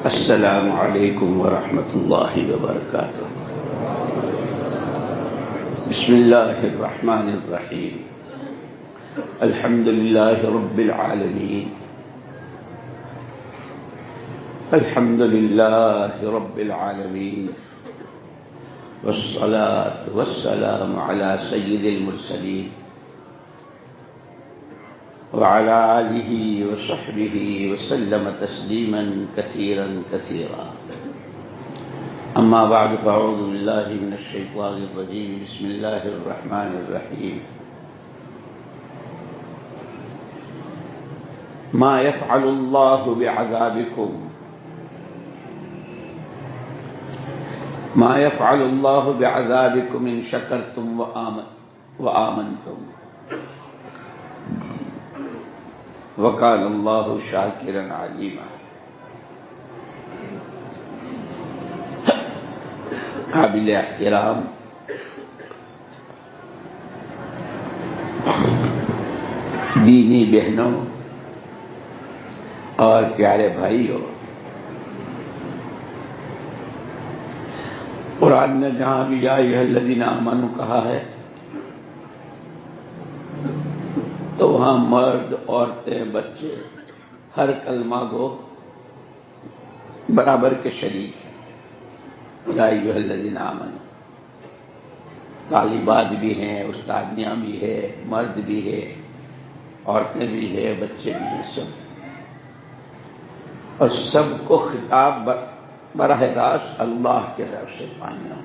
السلام علیکم ورحمۃ اللہ وبرکاتہ۔ بسم اللہ الرحمن الرحیم۔ الحمد للہ رب العالمین، الحمد للہ رب العالمین، والصلاة والسلام علی سید المرسلین وعلى آلہ وصحبہ وسلم تسلیما کثیرا کثیرا، اما بعد فاعوذ باللہ من الشیطان الرجیم، بسم اللہ الرحمن الرحیم۔ ما يفعل اللہ بعذابکم ما يفعل اللہ بعذابکم ان شکرتم وآمنتم وَقَالَ اللَّهُ شَاكِرًا عَلِيمًا۔ قابل احترام دینی بہنوں اور پیارے بھائیوں، قرآن نے جہاں بھی یا ایھا الذین آمنوا کہا ہے تو وہاں مرد، عورتیں، بچے ہر کلمہ گو برابر کے شریک ہیں۔ یا ایھا الذین آمنوا، طالبات بھی ہیں، استادیاں بھی ہے، مرد بھی ہے، عورتیں بھی ہے، بچے بھی ہیں، سب، اور سب کو خطاب براہ راست اللہ کے طرف سے پانا،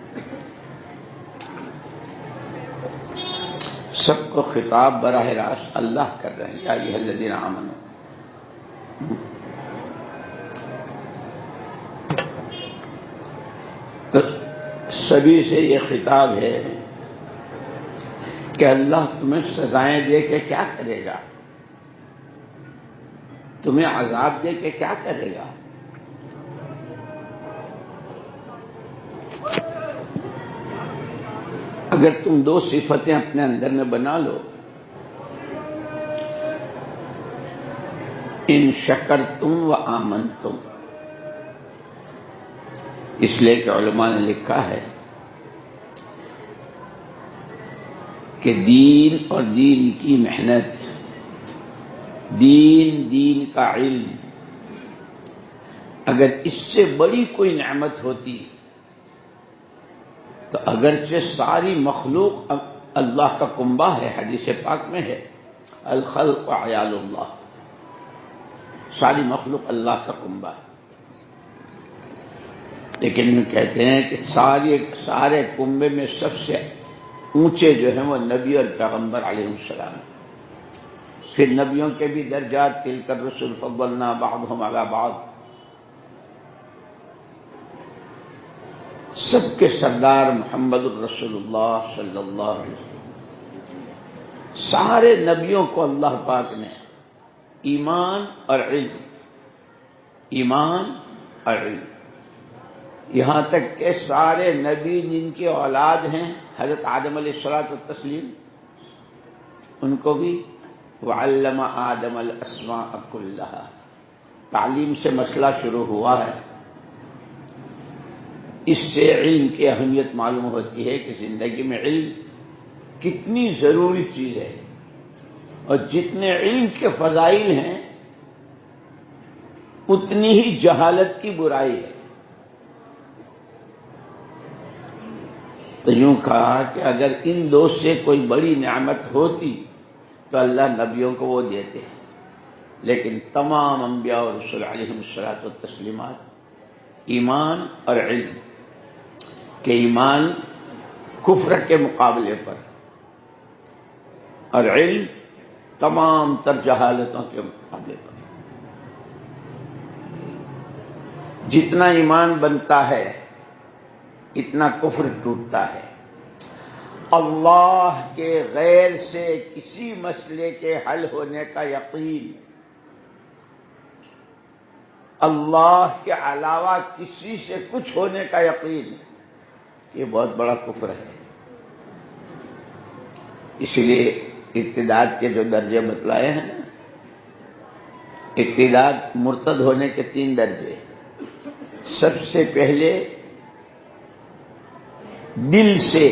سب کو خطاب براہ راست اللہ کر رہے ہیں۔ یا ایھا الذین آمنوا، تو سبھی سے یہ خطاب ہے کہ اللہ تمہیں سزائیں دے کے کیا کرے گا، تمہیں عذاب دے کے کیا کرے گا۔ اگر تم دو صفتیں اپنے اندر میں بنا لو، ان شکرتم و آمنتم، اس لیے کہ علماء نے لکھا ہے کہ دین اور دین کی محنت، دین کا علم، اگر اس سے بڑی کوئی نعمت ہوتی تو اگرچہ ساری مخلوق اللہ کا کنبہ ہے، حدیث پاک میں ہے الخلق عیال اللہ، ساری مخلوق اللہ کا کنبہ ہے، لیکن وہ کہتے ہیں کہ سارے کنبے میں سب سے اونچے جو ہیں وہ نبی اور پیغمبر علیہ السلام، پھر نبیوں کے بھی درجات، تلک الرسل فضلنا بعضهم علی بعض، سب کے سردار محمد الرسول اللہ صلی اللہ علیہ وسلم، سارے نبیوں کو اللہ پاک نے ایمان اور علم، یہاں تک کہ سارے نبی جن کے اولاد ہیں حضرت آدم علیہ الصلوۃ والتسلیم، ان کو بھی وعلم آدم الاسماء کلھا، تعلیم سے مسئلہ شروع ہوا ہے۔ اس سے علم کی اہمیت معلوم ہوتی ہے کہ زندگی میں علم کتنی ضروری چیز ہے، اور جتنے علم کے فضائل ہیں اتنی ہی جہالت کی برائی ہے۔ تو یوں کہا کہ اگر ان دو سے کوئی بڑی نعمت ہوتی تو اللہ نبیوں کو وہ دیتے ہیں، لیکن تمام انبیاء اور رسول علیہم الصلوۃ والتسلیمات ایمان اور علم، کہ ایمان کفر کے مقابلے پر اور علم تمام تر جہالتوں کے مقابلے پر، جتنا ایمان بنتا ہے اتنا کفر ٹوٹتا ہے۔ اللہ کے غیر سے کسی مسئلے کے حل ہونے کا یقین، اللہ کے علاوہ کسی سے کچھ ہونے کا یقین، یہ بہت بڑا کفر ہے۔ اس لیے ارتداد کے جو درجے بتلائے ہیں، ارتداد مرتد ہونے کے 3 درجے، سب سے پہلے دل سے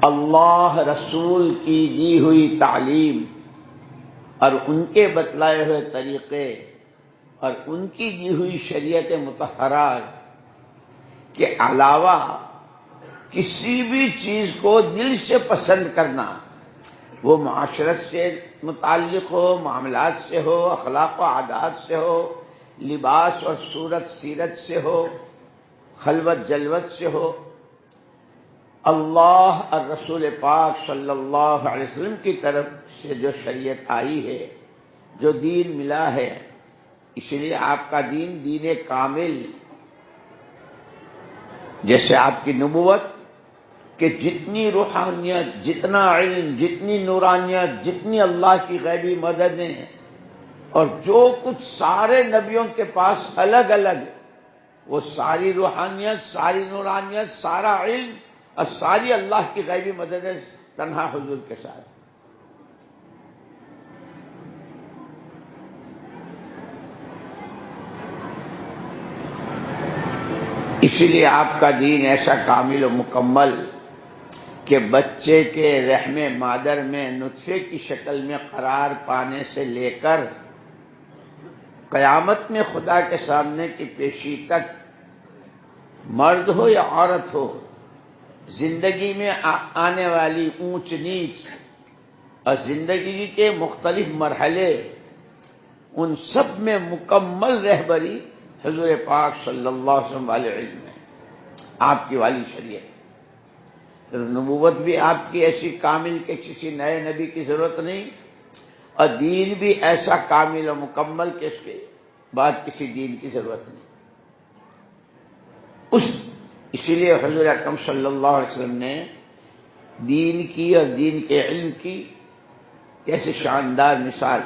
اللہ رسول کی دی ہوئی تعلیم اور ان کے بتلائے ہوئے طریقے اور ان کی دی ہوئی شریعت مطہرہ کے علاوہ کسی بھی چیز کو دل سے پسند کرنا، وہ معاشرت سے متعلق ہو، معاملات سے ہو، اخلاق و عادات سے ہو، لباس اور صورت سیرت سے ہو، خلوت جلوت سے ہو، اللہ اور رسول پاک صلی اللہ علیہ وسلم کی طرف سے جو شریعت آئی ہے، جو دین ملا ہے، اس لیے آپ کا دین دین کامل، جیسے آپ کی نبوت کہ جتنی روحانیت، جتنا علم، جتنی نورانیت، جتنی اللہ کی غیبی مددیں اور جو کچھ سارے نبیوں کے پاس الگ الگ، وہ ساری روحانیت، ساری نورانیت، سارا علم اور ساری اللہ کی غیبی مددیں تنہا حضور کے ساتھ۔ اسی لیے آپ کا دین ایسا کامل و مکمل کہ بچے کے رحم مادر میں نطفے کی شکل میں قرار پانے سے لے کر قیامت میں خدا کے سامنے کی پیشی تک، مرد ہو یا عورت ہو، زندگی میں آنے والی اونچ نیچ اور زندگی کے مختلف مرحلے، ان سب میں مکمل رہبری حضور پاک صلی اللہ علیہ وسلم والے علم ہے، آپ کی والی شریعت۔ نبوت بھی آپ کی ایسی کامل کہ کسی نئے نبی کی ضرورت نہیں، اور دین بھی ایسا کامل و مکمل کہ اس کے بعد کسی دین کی ضرورت نہیں۔ اسی لیے حضور اکرم صلی اللہ علیہ وسلم نے دین کی اور دین کے علم کی کیسے شاندار مثال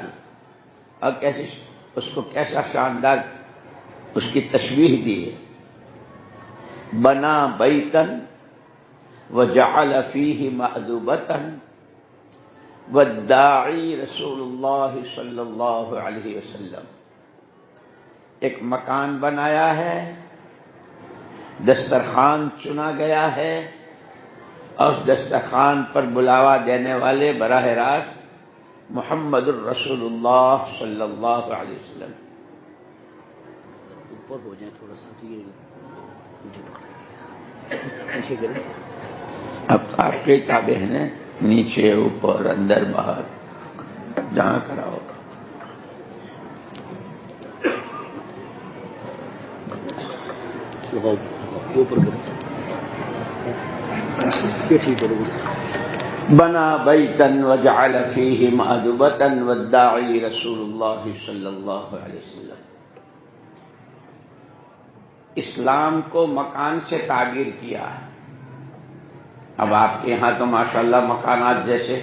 اور کیسے اس کو کیسا شاندار اس کی تشبیہ دی ہے۔ بنا بیتن وجعل فیہ مأدوبتن والداعی رسول اللہ صلی اللہ علیہ وسلم، ایک مکان بنایا ہے، دسترخوان چنا گیا ہے، اور اس دسترخوان پر بلاوا دینے والے براہ راست محمد الرسول اللہ صلی اللہ علیہ وسلم۔ اوپر ہو جائیں تھوڑا سا، ایسے کریں، اب آپ کے تابع ہیں، نیچے اوپر اندر باہر جہاں کرا ہوگا۔ بنا بیتن وجعل فیہ مأدبتن والداعی رسول اللہ صلی اللہ علیہ وسلم۔ اسلام کو مکان سے تعبیر کیا ہے۔ اب آپ کے یہاں تو ماشاءاللہ مکانات جیسے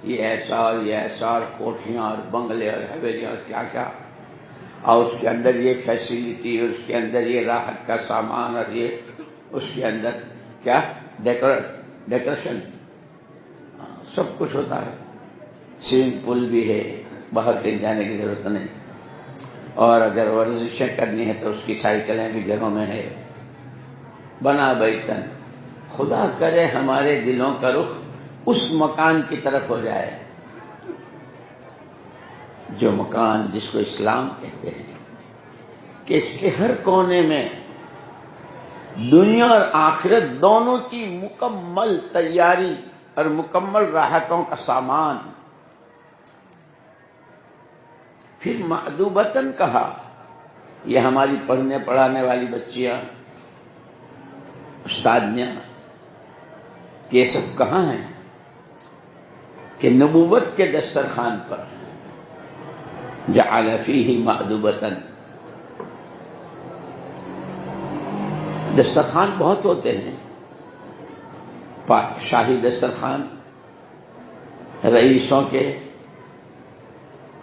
یہ ایسا اور یہ ایسا اور کوٹھیاں اور بنگلے اور حویلیاں اور کیا کیا، اور اس کے اندر یہ فیسیلیٹی، اس کے اندر یہ راحت کا سامان، اور یہ اس کے اندر کیا ڈیکوریشن، سب کچھ ہوتا ہے۔ سوئمنگ پول بھی ہے، باہر کہیں جانے کی ضرورت نہیں، اور اگر ورزشیں کرنی ہے تو اس کی سائیکلیں بھی گھروں میں ہے۔ بنا بیتن، خدا کرے ہمارے دلوں کا رخ اس مکان کی طرف ہو جائے، جو مکان جس کو اسلام کہتے ہیں، کہ اس کے ہر کونے میں دنیا اور آخرت دونوں کی مکمل تیاری اور مکمل راحتوں کا سامان۔ پھر معدوبتن کہا، یہ ہماری پڑھنے پڑھانے والی بچیاں، استادیاں، یہ سب کہاں ہیں؟ کہ نبوت کے دسترخوان پر۔ جعل فیہ مأدبتن، دسترخوان بہت ہوتے ہیں، شاہی دسترخوان رئیسوں کے،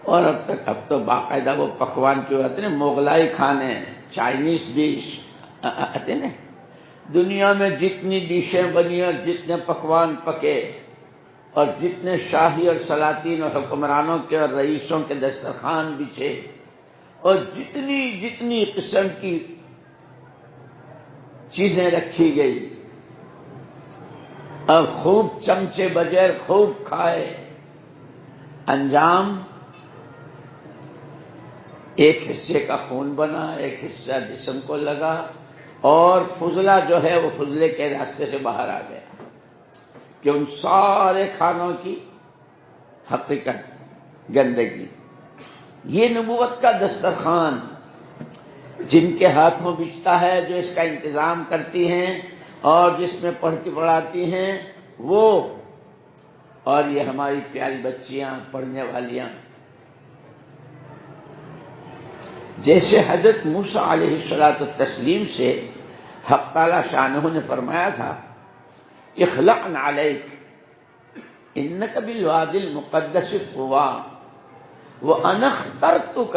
اور اب تو باقاعدہ وہ پکوان کیوں آتے ہیں، مغلائی کھانے، چائنیز ڈش آتے ہیں۔ دنیا میں جتنی ڈشیں بنی اور جتنے پکوان پکے اور جتنے شاہی اور سلاطین اور حکمرانوں کے اور رئیسوں کے دسترخوان بچھے، اور جتنی جتنی قسم کی چیزیں رکھی گئی، اور خوب چمچے بغیر خوب کھائے، انجام ایک حصے کا خون بنا، ایک حصہ جسم کو لگا، اور فضلہ جو ہے وہ فضلے کے راستے سے باہر آ گیا کہ ان سارے کھانوں کی حقیقت گندگی۔ یہ نبوت کا دسترخوان جن کے ہاتھوں بچتا ہے، جو اس کا انتظام کرتی ہیں اور جس میں پڑھتی پڑھاتی ہیں وہ، اور یہ ہماری پیاری بچیاں پڑھنے والیاں، جیسے حضرت موسیٰ علیہ السلام سے حق تعالی شانہ نے فرمایا تھا اخلعن علیک انک بالوادی المقدس طویٰ وانا اخترتک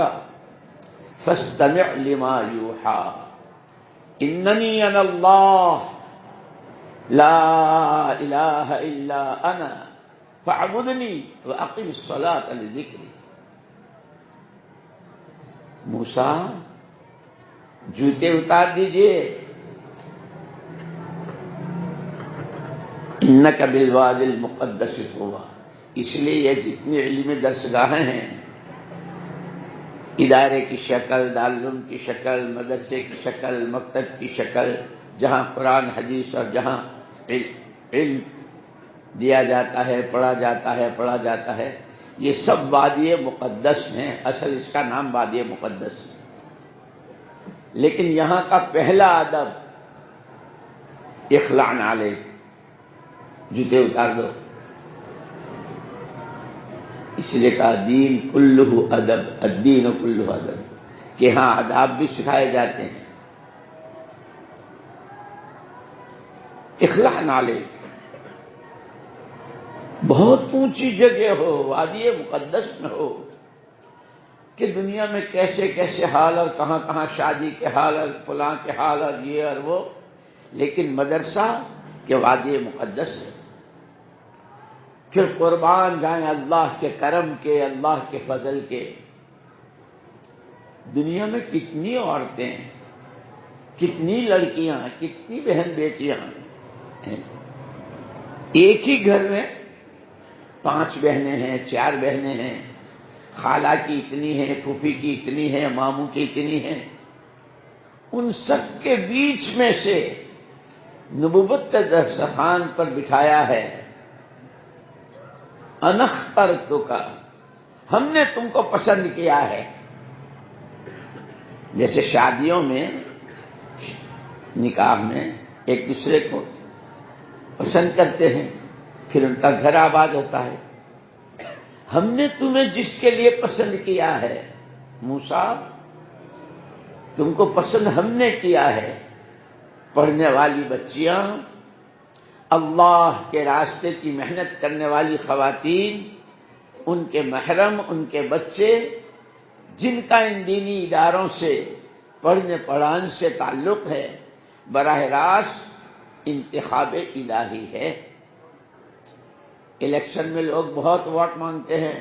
فاستمع لما یوحیٰ اننی انا اللہ لا الہ الا انا فاعبدنی واقم الصلاۃ لذکری۔ موسیٰ جوتے اتار دیجئے، انک بالوادی المقدس طویٰ، اس لیے یہ جتنی علمی درسگاہیں ہیں، ادارے کی شکل، دارالعلوم کی شکل، مدرسے کی شکل، مکتب کی شکل، جہاں قرآن حدیث اور جہاں علم دیا جاتا ہے، پڑھا جاتا ہے، یہ سب وادی مقدس ہیں۔ اصل اس کا نام وادی مقدس ہے، لیکن یہاں کا پہلا ادب اخلعن علیک، جوتے اتار دو۔ اس لیے کہا دین کلہ ادب، الدین کلہ ادب، کہ ہاں آداب بھی سکھائے جاتے ہیں۔ اخلعن علیک، بہت اونچی جگہ ہو، وادی مقدس میں ہو، کہ دنیا میں کیسے کیسے حال اور کہاں کہاں شادی کے حال اور فلاں کے حال اور یہ اور وہ، لیکن مدرسہ کے وادی مقدس ہے۔ پھر قربان جائیں اللہ کے کرم کے، اللہ کے فضل کے، دنیا میں کتنی عورتیں، کتنی لڑکیاں، کتنی بہن بیٹیاں ہیں، ایک ہی گھر میں 5 بہنیں ہیں، 4 بہنیں ہیں، خالہ کی اتنی ہیں، پھوپھی کی اتنی ہیں، ماموں کی اتنی ہیں، ان سب کے بیچ میں سے نبوت کے دسترخوان پر بٹھایا ہے انا اخترتک، ہم نے تم کو پسند کیا ہے۔ جیسے شادیوں میں، نکاح میں ایک دوسرے کو پسند کرتے ہیں، پھر ان کا گھر آباد ہوتا ہے۔ ہم نے تمہیں جس کے لیے پسند کیا ہے، موسیٰ تم کو پسند ہم نے کیا ہے، پڑھنے والی بچیاں، اللہ کے راستے کی محنت کرنے والی خواتین، ان کے محرم، ان کے بچے، جن کا ان دینی اداروں سے، پڑھنے پڑھانے سے تعلق ہے، براہ راست انتخاب الہی ہے۔ الیکشن میں لوگ بہت ووٹ مانگتے ہیں،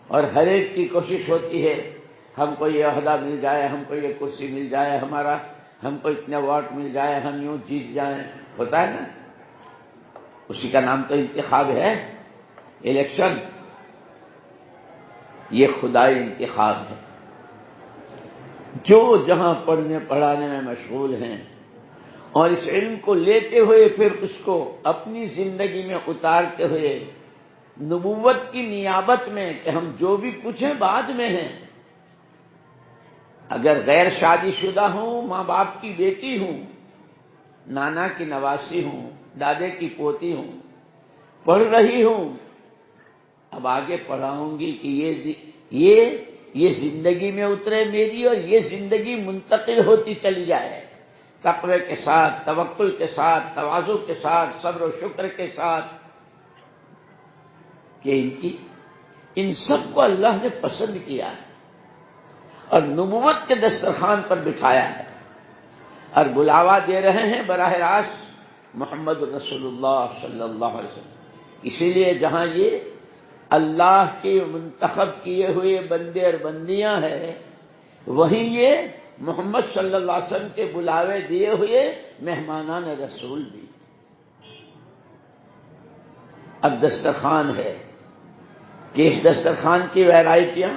اور ہر ایک کی کوشش ہوتی ہے ہم کو یہ عہدہ مل جائے، ہم کو یہ کرسی مل جائے، ہم کو اتنے ووٹ مل جائے، ہم یوں جیت جائیں، ہوتا ہے نا؟ اسی کا نام تو انتخاب ہے، الیکشن۔ یہ خدائی انتخاب ہے۔ جو جہاں پڑھنے پڑھانے میں مشغول ہیں اور اس علم کو لیتے ہوئے پھر اس کو اپنی زندگی میں اتارتے ہوئے نبوت کی نیابت میں، کہ ہم جو بھی کچھ ہیں بعد میں ہیں، اگر غیر شادی شدہ ہوں، ماں باپ کی بیٹی ہوں، نانا کی نواسی ہوں، دادے کی پوتی ہوں، پڑھ رہی ہوں، اب آگے پڑھاؤں گی کہ یہ زندگی میں اترے میری، اور یہ زندگی منتقل ہوتی چلی جائے، تقوی کے ساتھ، توکل کے ساتھ، تواضع کے ساتھ، صبر و شکر کے ساتھ، کہ ان سب کو اللہ نے پسند کیا ہے اور نبوت کے دسترخوان پر بٹھایا ہے، اور بلاوا دے رہے ہیں براہ راست محمد رسول اللہ صلی اللہ علیہ وسلم۔ اسی لیے جہاں یہ اللہ کے منتخب کیے ہوئے بندے اور بندیاں ہیں، وہیں یہ محمد صلی اللہ علیہ وسلم کے بلاوے دیے ہوئے مہمانان رسول بھی۔ اب دسترخوان ہے کہ اس دسترخوان کی ویرائٹیاں،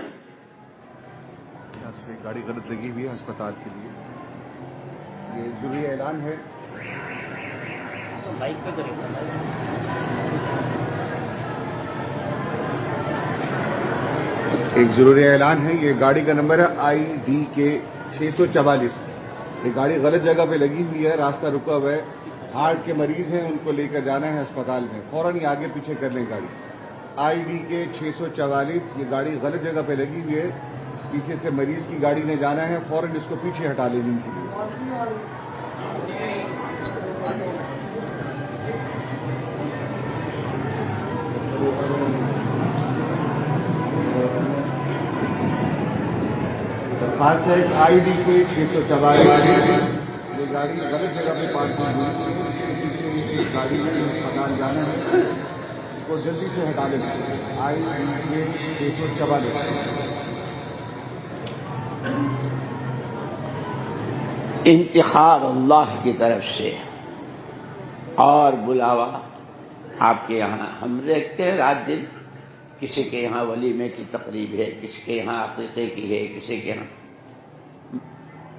گاڑی غلط لگی ہوئی ہے ہسپتال کے لیے، یہ ضروری اعلان ہے۔ مائک پہ کریں گے۔ ایک ضروری اعلان ہے، یہ گاڑی کا نمبر ہے IDK 644۔ یہ گاڑی غلط جگہ پہ لگی ہوئی ہے، راستہ رکا ہوا ہے، ہارٹ کے مریض ہیں، ان کو لے کر جانا ہے ہسپتال میں، فوراً ہی آگے پیچھے کر لیں گاڑی۔ IDK 644، یہ گاڑی غلط جگہ پہ لگی ہوئی ہے، پیچھے سے مریض کی گاڑی نے جانا ہے، فوراً اس کو پیچھے ہٹا لینے کے لیے۔ خاص ہے IDK 644، یہ گاڑی غلط جگہ پہ پارک ہوئی ہے، پیچھے گاڑی میں ہسپتال جانا ہے، اس کو جلدی سے ہٹا لینا ہے۔ IDK 644۔ انتخاب اللہ کی طرف سے اور بلاوا آپ کے یہاں ہم دیکھتے ہیں رات دن، کسی کے یہاں ولیمے کی تقریب ہے، کسی کے یہاں عقیقے کی ہے، کسی کے یہاں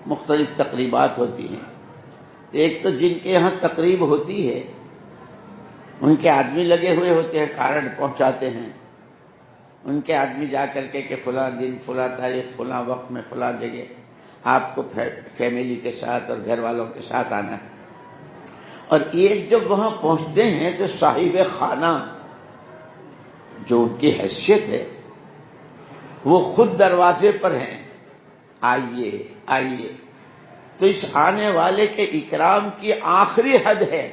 مختلف تقریبات ہوتی ہیں۔ ایک تو جن کے یہاں تقریب ہوتی ہے ان کے آدمی لگے ہوئے ہوتے ہیں، کارڈ پہنچاتے ہیں، ان کے آدمی جا کر کے کہ فلاں دن فلاں تاریخ فلاں وقت میں فلاں جگہ آپ کو فیملی کے ساتھ اور گھر والوں کے ساتھ آنا ہے۔ اور ایک جب وہاں پہنچتے ہیں تو صاحب خانہ جو ان کی حیثیت ہے وہ خود دروازے پر ہیں، آئیے آئیے، تو اس آنے والے کے اکرام کی آخری حد ہے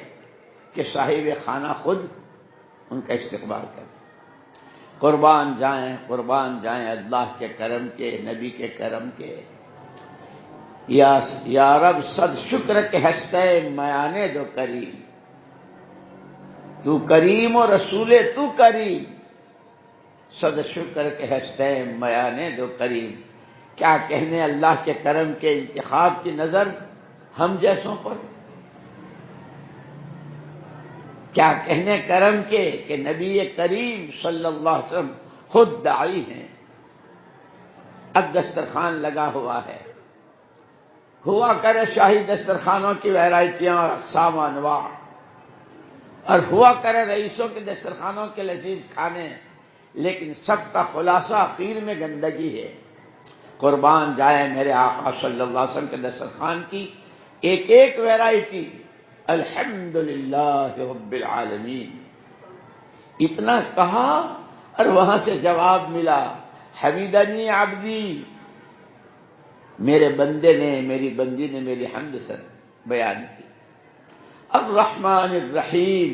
کہ صاحب خانہ خود ان کا استقبال کرے۔ قربان جائیں اللہ کے کرم کے، نبی کے کرم کے۔ یا رب صد شکر کے ہستے میانے دو کریم، تو کریم و رسول تو کریم، صد شکر کے ہستے میانے دو کریم۔ کیا کہنے اللہ کے کرم کے انتخاب کی نظر ہم جیسوں پر، کیا کہنے کرم کے کہ نبی کریم صلی اللہ علیہ وسلم خود داعی ہیں۔ اب دسترخوان لگا ہوا ہے، ہوا کرے شاہی دسترخوانوں کی ویرائٹیاں اور اقسام و انواع، اور ہوا کرے رئیسوں کے دسترخوانوں کے لذیذ کھانے، لیکن سب کا خلاصہ اخیر میں گندگی ہے۔ قربان جائے میرے آقا صلی اللہ علیہ وسلم کے دسترخوان کی ایک ایک ویرائٹی، الحمدللہ رب العالمین۔ اتنا کہا اور وہاں سے جواب ملا، حمیدنی عبدی، میرے بندے نے، میری بندی نے میری حمد سر بیان کی۔ الرحمن الرحیم،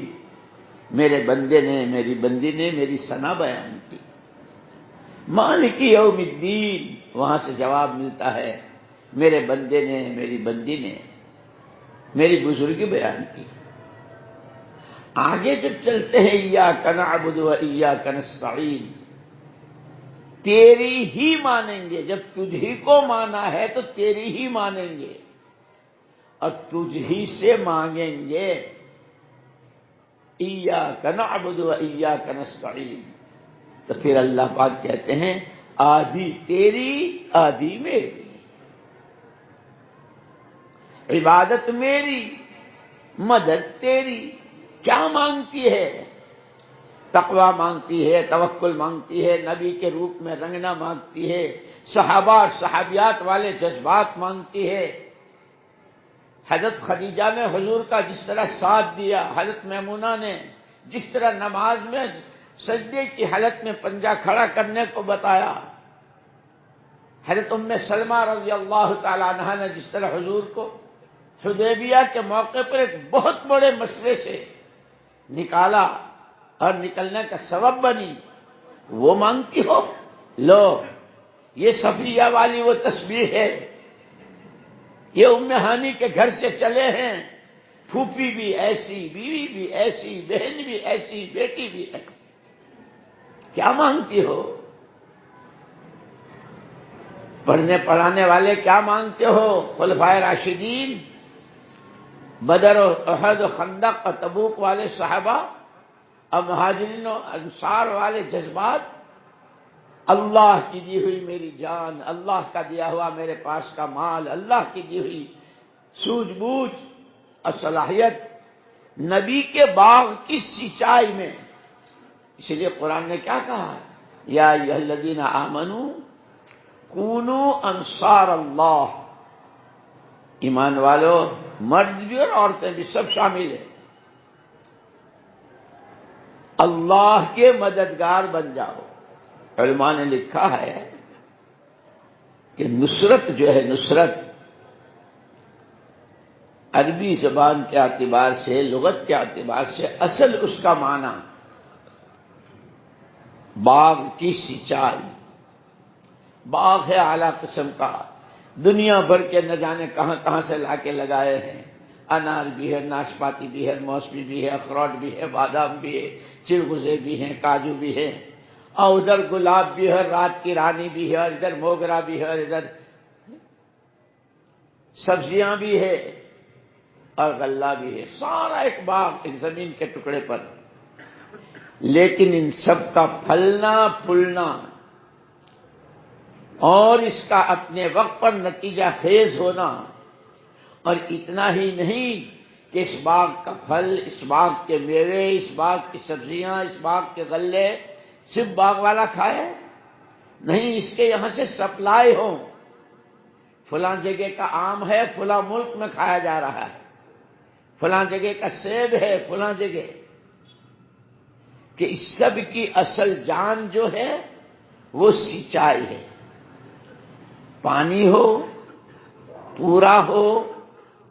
میرے بندے نے، میری بندی نے میری ثنا بیان کی۔ مالک یوم الدین، وہاں سے جواب ملتا ہے، میرے بندے نے، میری بندی نے میری بزرگی بیان کی۔ آگے جب چلتے ہیں ایاک نعبد و ایاک نستعین، تیری ہی مانیں گے، جب تجھ ہی کو مانا ہے تو تیری ہی مانیں گے اور تجھ ہی سے مانگیں گے۔ ایاک نعبد و ایاک نستعین، تو پھر اللہ پاک کہتے ہیں آدھی تیری آدھی میری، عبادت میری، مدد تیری۔ کیا مانگتی ہے؟ تقوی مانگتی ہے، توکل مانگتی ہے، نبی کے روپ میں رنگنا مانگتی ہے، صحابہ اور صحابیات والے جذبات مانگتی ہے۔ حضرت خدیجہ نے حضور کا جس طرح ساتھ دیا، حضرت میمونہ نے جس طرح نماز میں سجدے کی حالت میں پنجہ کھڑا کرنے کو بتایا، حضرت ام سلمہ رضی اللہ تعالی عنہا نے جس طرح حضور کو حدیبیہ کے موقع پر ایک بہت بڑے مسئلے سے نکالا اور نکلنے کا سبب بنی، وہ مانگتی ہو؟ لو، یہ صفیہ والی وہ تسبیح ہے، یہ ام ہانی کے گھر سے چلے ہیں، پھوپھی بھی ایسی، بیوی بھی ایسی، بہن بھی ایسی، بیٹی بھی ایسی، کیا مانگتی ہو؟ پڑھنے پڑھانے والے کیا مانگتے ہو؟ خلفائے راشدین، بدر و احد و خندق اور تبوک والے صحابہ اور مہاجرین و انصار والے جذبات، اللہ کی دی ہوئی میری جان، اللہ کا دیا ہوا میرے پاس کا مال، اللہ کی دی ہوئی سوجھ بوجھ اور صلاحیت نبی کے باغ کی سینچائی میں۔ اس لیے قرآن نے کیا کہا؟ یا ایھا الذین آمنوا کونوا انصار اللہ، ایمان والو، مرد بھی اور عورتیں بھی سب شامل ہیں، اللہ کے مددگار بن جاؤ۔ علماء نے لکھا ہے کہ نصرت جو ہے، نصرت عربی زبان کے اعتبار سے، لغت کے اعتبار سے اصل اس کا معنی باغ کی سینچائی۔ باغ ہے اعلیٰ قسم کا، دنیا بھر کے نہ جانے کہاں کہاں سے لا کے لگائے ہیں، انار بھی ہے، ناشپاتی بھی ہے، موسمی بھی ہے، اخروٹ بھی ہے، بادام بھی ہے، چرغزے بھی ہیں، کاجو بھی ہیں، اور ادھر گلاب بھی ہے، رات کی رانی بھی ہے، اور ادھر موگرا بھی ہے، اور ادھر سبزیاں بھی ہے اور غلہ بھی ہے، سارا ایک باغ ایک زمین کے ٹکڑے پر۔ لیکن ان سب کا پھلنا پھولنا اور اس کا اپنے وقت پر نتیجہ خیز ہونا، اور اتنا ہی نہیں کہ اس باغ کا پھل، اس باغ کے میوے، اس باغ کی سبزیاں، اس باغ کے غلے صرف باغ والا کھائے، نہیں، اس کے یہاں سے سپلائی ہو۔ فلاں جگہ کا آم ہے، فلاں ملک میں کھایا جا رہا ہے، فلاں جگہ کا سیب ہے، فلاں جگہ، کہ اس سب کی اصل جان جو ہے وہ سینچائی ہے، پانی ہو، پورا ہو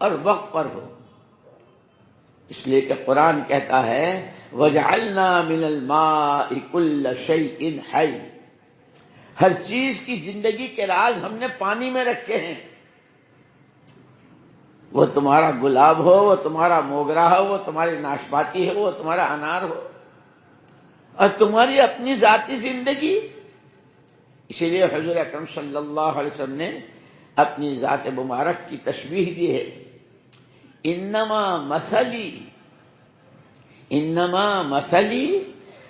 اور وقت پر ہو۔ اس لیے کہ قرآن کہتا ہے وَجَعَلْنَا مِنَ الْمَاءِ كُلَّ شَيْءٍ حَيٍّ، ہر چیز کی زندگی کے راز ہم نے پانی میں رکھے ہیں۔ وہ تمہارا گلاب ہو، وہ تمہارا موگرا ہو، وہ تمہاری ناشپاتی ہے، وہ تمہارا انار ہو، اور تمہاری اپنی ذاتی زندگی۔ اسی لیے حضور اکرم صلی اللہ علیہ وسلم نے اپنی ذات مبارک کی تشبیہ دی ہے، انما مثلی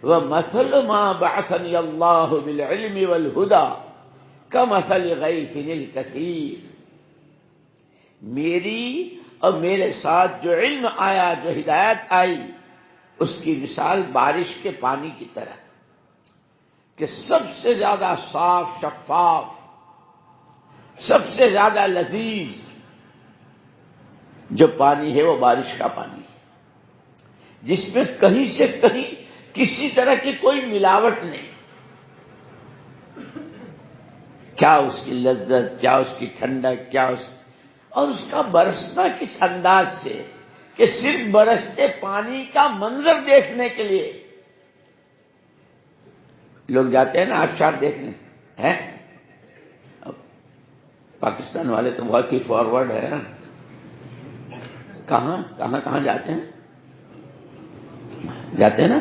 ومثل ما بعثنی اللہ بالعلم والہدی کمثل غیث الکثیر، میری اور میرے ساتھ جو علم آیا، جو ہدایت آئی، اس کی مثال بارش کے پانی کی طرح کہ سب سے زیادہ صاف شفاف، سب سے زیادہ لذیذ جو پانی ہے وہ بارش کا پانی ہے، جس میں کہیں سے کہیں کسی طرح کی کوئی ملاوٹ نہیں۔ کیا اس کی لذت، کیا اس کی ٹھنڈک، کیا اور اس کا برسنا کس انداز سے کہ صرف برستے پانی کا منظر دیکھنے کے لیے لوگ جاتے ہیں نا آبشار دیکھنے، ہیں پاکستان والے تو بہت ہی فارورڈ ہے، کہاں جاتے ہیں نا۔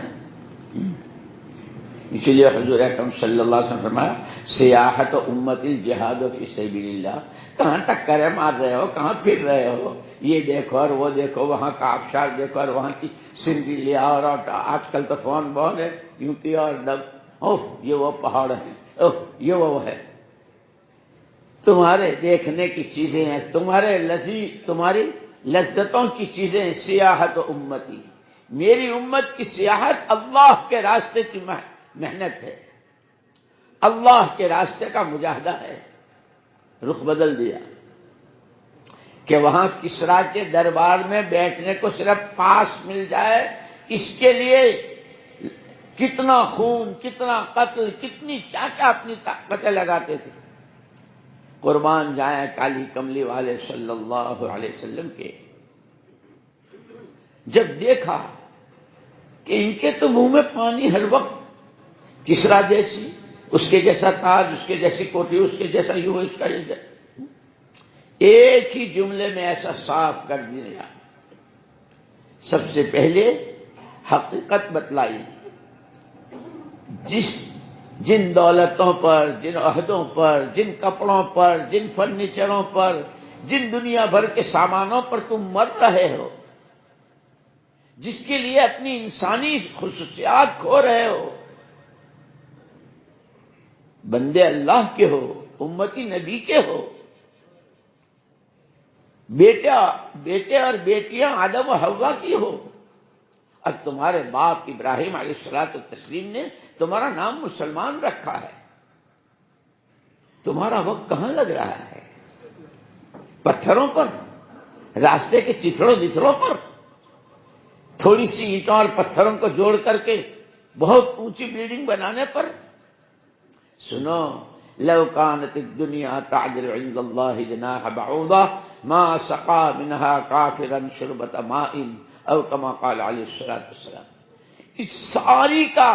اسی لیے حضور اکرم صلی اللہ علیہ وسلم فرمایا سیاحت امت الجہاد فی سبیل اللہ، کہاں ٹکریں مار رہے ہو، کہاں پھر رہے ہو، یہ دیکھو اور وہ دیکھو، وہاں کا آبشار دیکھو اور وہاں کی سنری لیا، اور آج کل تو فون بہت ہے، یوپی اور اوہ یہ وہ پہاڑ ہیں، اوہ یہ وہ ہے۔ تمہارے دیکھنے کی چیزیں ہیں، تمہاری لذتوں کی چیزیں ہیں۔ سیاحت امتی، میری امت کی سیاحت اللہ کے راستے کی محنت ہے، اللہ کے راستے کا مجاہدہ ہے۔ رخ بدل دیا کہ وہاں کسریٰ کے دربار میں بیٹھنے کو صرف پاس مل جائے، اس کے لیے کتنا خون، کتنا قتل، کتنی کیا اپنی طاقتیں لگاتے تھے۔ قربان جائیں کالی کملی والے صلی اللہ علیہ وسلم کے۔ جب دیکھا کہ ان کے تو منہ میں پانی ہر وقت، کسریٰ جیسی، اس کے جیسا تاج، اس کے جیسی کوٹھی، اس کے جیسا یوں، اس کا جیسا، ایک ہی جملے میں ایسا صاف کر دیا۔ سب سے پہلے حقیقت بتلائی، جن دولتوں پر، جن عہدوں پر، جن کپڑوں پر، جن فرنیچروں پر، جن دنیا بھر کے سامانوں پر تم مر رہے ہو، جس کے لیے اپنی انسانی خصوصیات کھو رہے ہو، بندے اللہ کے ہو، امتی نبی کے ہو، بیٹے اور بیٹیاں آدم و حوا کی ہو، اور تمہارے باپ ابراہیم علیہ الصلوۃ والتسلیم نے تمہارا نام مسلمان رکھا ہے، تمہارا وقت کہاں لگ رہا ہے؟ پتھروں پر، راستے کے چتھڑوں بتھڑوں پر، تھوڑی سی اینٹوں اور پتھروں کو جوڑ کر کے بہت اونچی بلڈنگ بنانے پر؟ سنو، لو كانت الدنيا تعدل عند الله جناح بعوضة ما سقى منها كافرا شربة ماء او كما قال علیہ الصلوۃ والسلام۔ اس ساری کا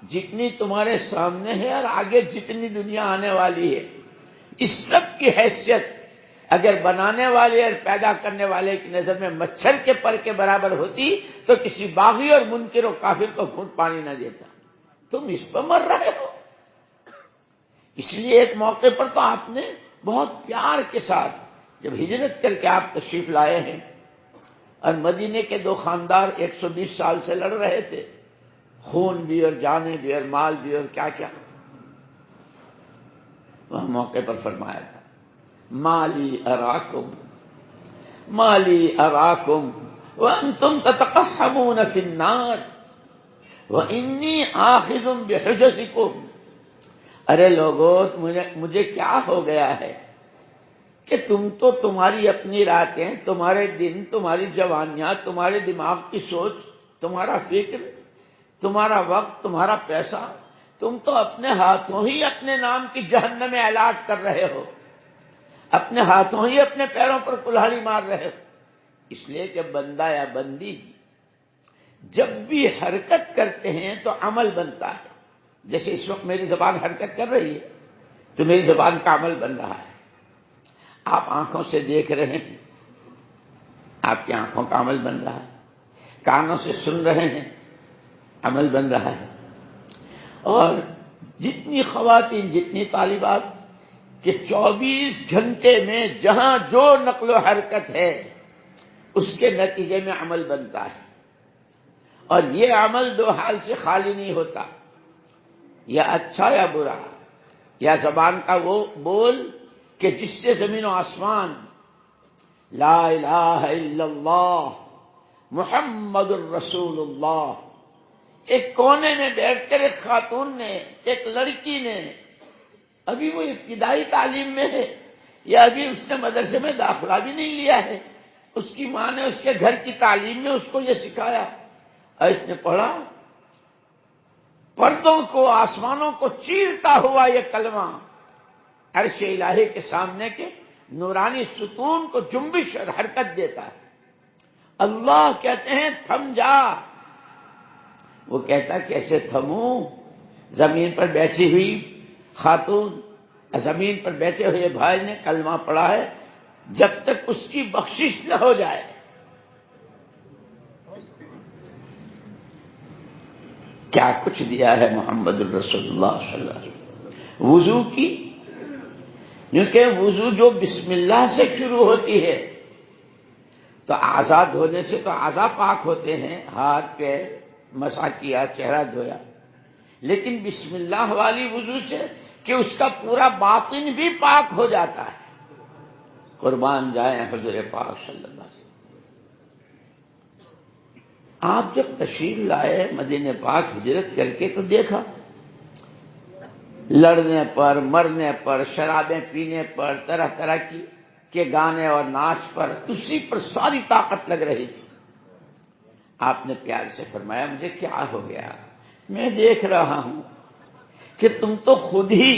جتنی تمہارے سامنے ہے اور آگے جتنی دنیا آنے والی ہے، اس سب کی حیثیت اگر بنانے والے اور پیدا کرنے والے کی نظر میں مچھر کے پر کے برابر ہوتی تو کسی باغی اور منکر و کافر کو گھونٹ پانی نہ دیتا۔ تم اس پر مر رہے ہو۔ اس لیے ایک موقع پر تو آپ نے بہت پیار کے ساتھ جب ہجرت کر کے آپ تشریف لائے ہیں اور مدینے کے دو خاندار 120 سال سے لڑ رہے تھے، خون بھی اور جانیں بھی اور مال بھی اور کیا کیا، وہ موقع پر فرمایا تھا مالی اراکم وانتم تتقحمون فی النار وانی آخذ بحجزکم۔ ارے لوگو، مجھے کیا ہو گیا ہے کہ تم تو تمہاری اپنی راتیں، تمہارے دن، تمہاری جوانیاں، تمہارے دماغ کی سوچ، تمہارا فکر، تمہارا وقت، تمہارا پیسہ، تم تو اپنے ہاتھوں ہی اپنے نام کی جہنم میں الاٹ کر رہے ہو، اپنے ہاتھوں ہی اپنے پیروں پر کلہاڑی مار رہے ہو۔ اس لیے کہ بندہ یا بندی جب بھی حرکت کرتے ہیں تو عمل بنتا ہے۔ جیسے اس وقت میری زبان حرکت کر رہی ہے تو میری زبان کا عمل بن رہا ہے۔ آپ آنکھوں سے دیکھ رہے ہیں، آپ کی آنکھوں کا عمل بن رہا ہے، کانوں سے سن رہے ہیں، عمل بن رہا ہے۔ اور جتنی خواتین، جتنی طالبات کہ 24 گھنٹے میں جہاں جو نقل و حرکت ہے اس کے نتیجے میں عمل بنتا ہے، اور یہ عمل دو حال سے خالی نہیں ہوتا، یا اچھا یا برا، یا زبان کا وہ بول کہ جس سے زمین و آسمان لا الہ الا اللہ محمد الرسول اللہ۔ ایک کونے میں بیٹھ کر ایک خاتون نے، ایک لڑکی نے، ابھی وہ ابتدائی تعلیم میں ہے یا ابھی اس نے مدرسے میں داخلہ بھی نہیں لیا ہے، اس کی ماں نے اس کے گھر کی تعلیم میں اس کو یہ سکھایا، اور اس نے پڑھا، پردوں کو، آسمانوں کو چیرتا ہوا یہ کلمہ عرش الہی کے سامنے کے نورانی ستون کو جنبش اور حرکت دیتا ہے۔ اللہ کہتے ہیں تھم جا، وہ کہتا کیسے تھموں؟ زمین پر بیٹھی ہوئی خاتون، زمین پر بیٹھے ہوئے بھائی نے کلمہ پڑھا ہے، جب تک اس کی بخشش نہ ہو جائے۔ کیا کچھ دیا ہے محمد الرسول اللہ صلی اللہ علیہ وسلم۔ وضو کی، کیونکہ وضو جو بسم اللہ سے شروع ہوتی ہے تو آزاد ہونے سے تو اعضاء پاک ہوتے ہیں، ہاتھ پیر مسح کیا، چہرہ دھویا، لیکن بسم اللہ والی وضو سے کہ اس کا پورا باطن بھی پاک ہو جاتا ہے۔ قربان جائیں حضور پاک صلی اللہ علیہ وسلم۔ آپ جب تشریف لائے مدینہ پاک ہجرت کر کے تو دیکھا لڑنے پر، مرنے پر، شرابیں پینے پر، طرح طرح کے گانے اور ناچ پر، اسی پر ساری طاقت لگ رہی تھی۔ آپ نے پیار سے فرمایا مجھے کیا ہو گیا؟ میں دیکھ رہا ہوں کہ تم تو خود ہی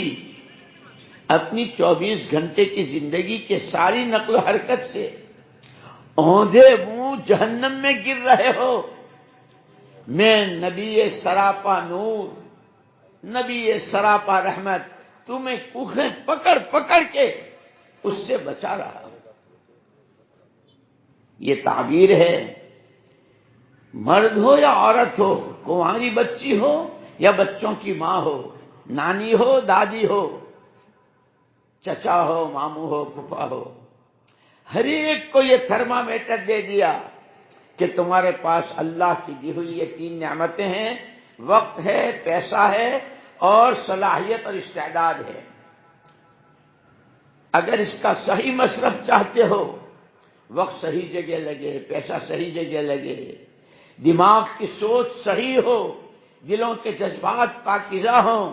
اپنی 24 گھنٹے کی زندگی کے ساری نقل و حرکت سے اوندھے منہ جہنم میں گر رہے ہو۔ میں نبی سراپا نور، نبی سراپا رحمت تمہیں کوکھیں پکڑ پکڑ کے اس سے بچا رہا ہوں۔ یہ تعبیر ہے، مرد ہو یا عورت ہو، کنواری بچی ہو یا بچوں کی ماں ہو، نانی ہو، دادی ہو، چچا ہو، ماموں ہو، پھپھا ہو، ہر ایک کو یہ تھرمامیٹر دے دیا کہ تمہارے پاس اللہ کی دی ہوئی یہ 3 نعمتیں ہیں، وقت ہے، پیسہ ہے اور صلاحیت اور استعداد ہے۔ اگر اس کا صحیح مصرف چاہتے ہو، وقت صحیح جگہ لگے، پیسہ صحیح جگہ لگے، دماغ کی سوچ صحیح ہو، دلوں کے جذبات پاکیزہ ہوں،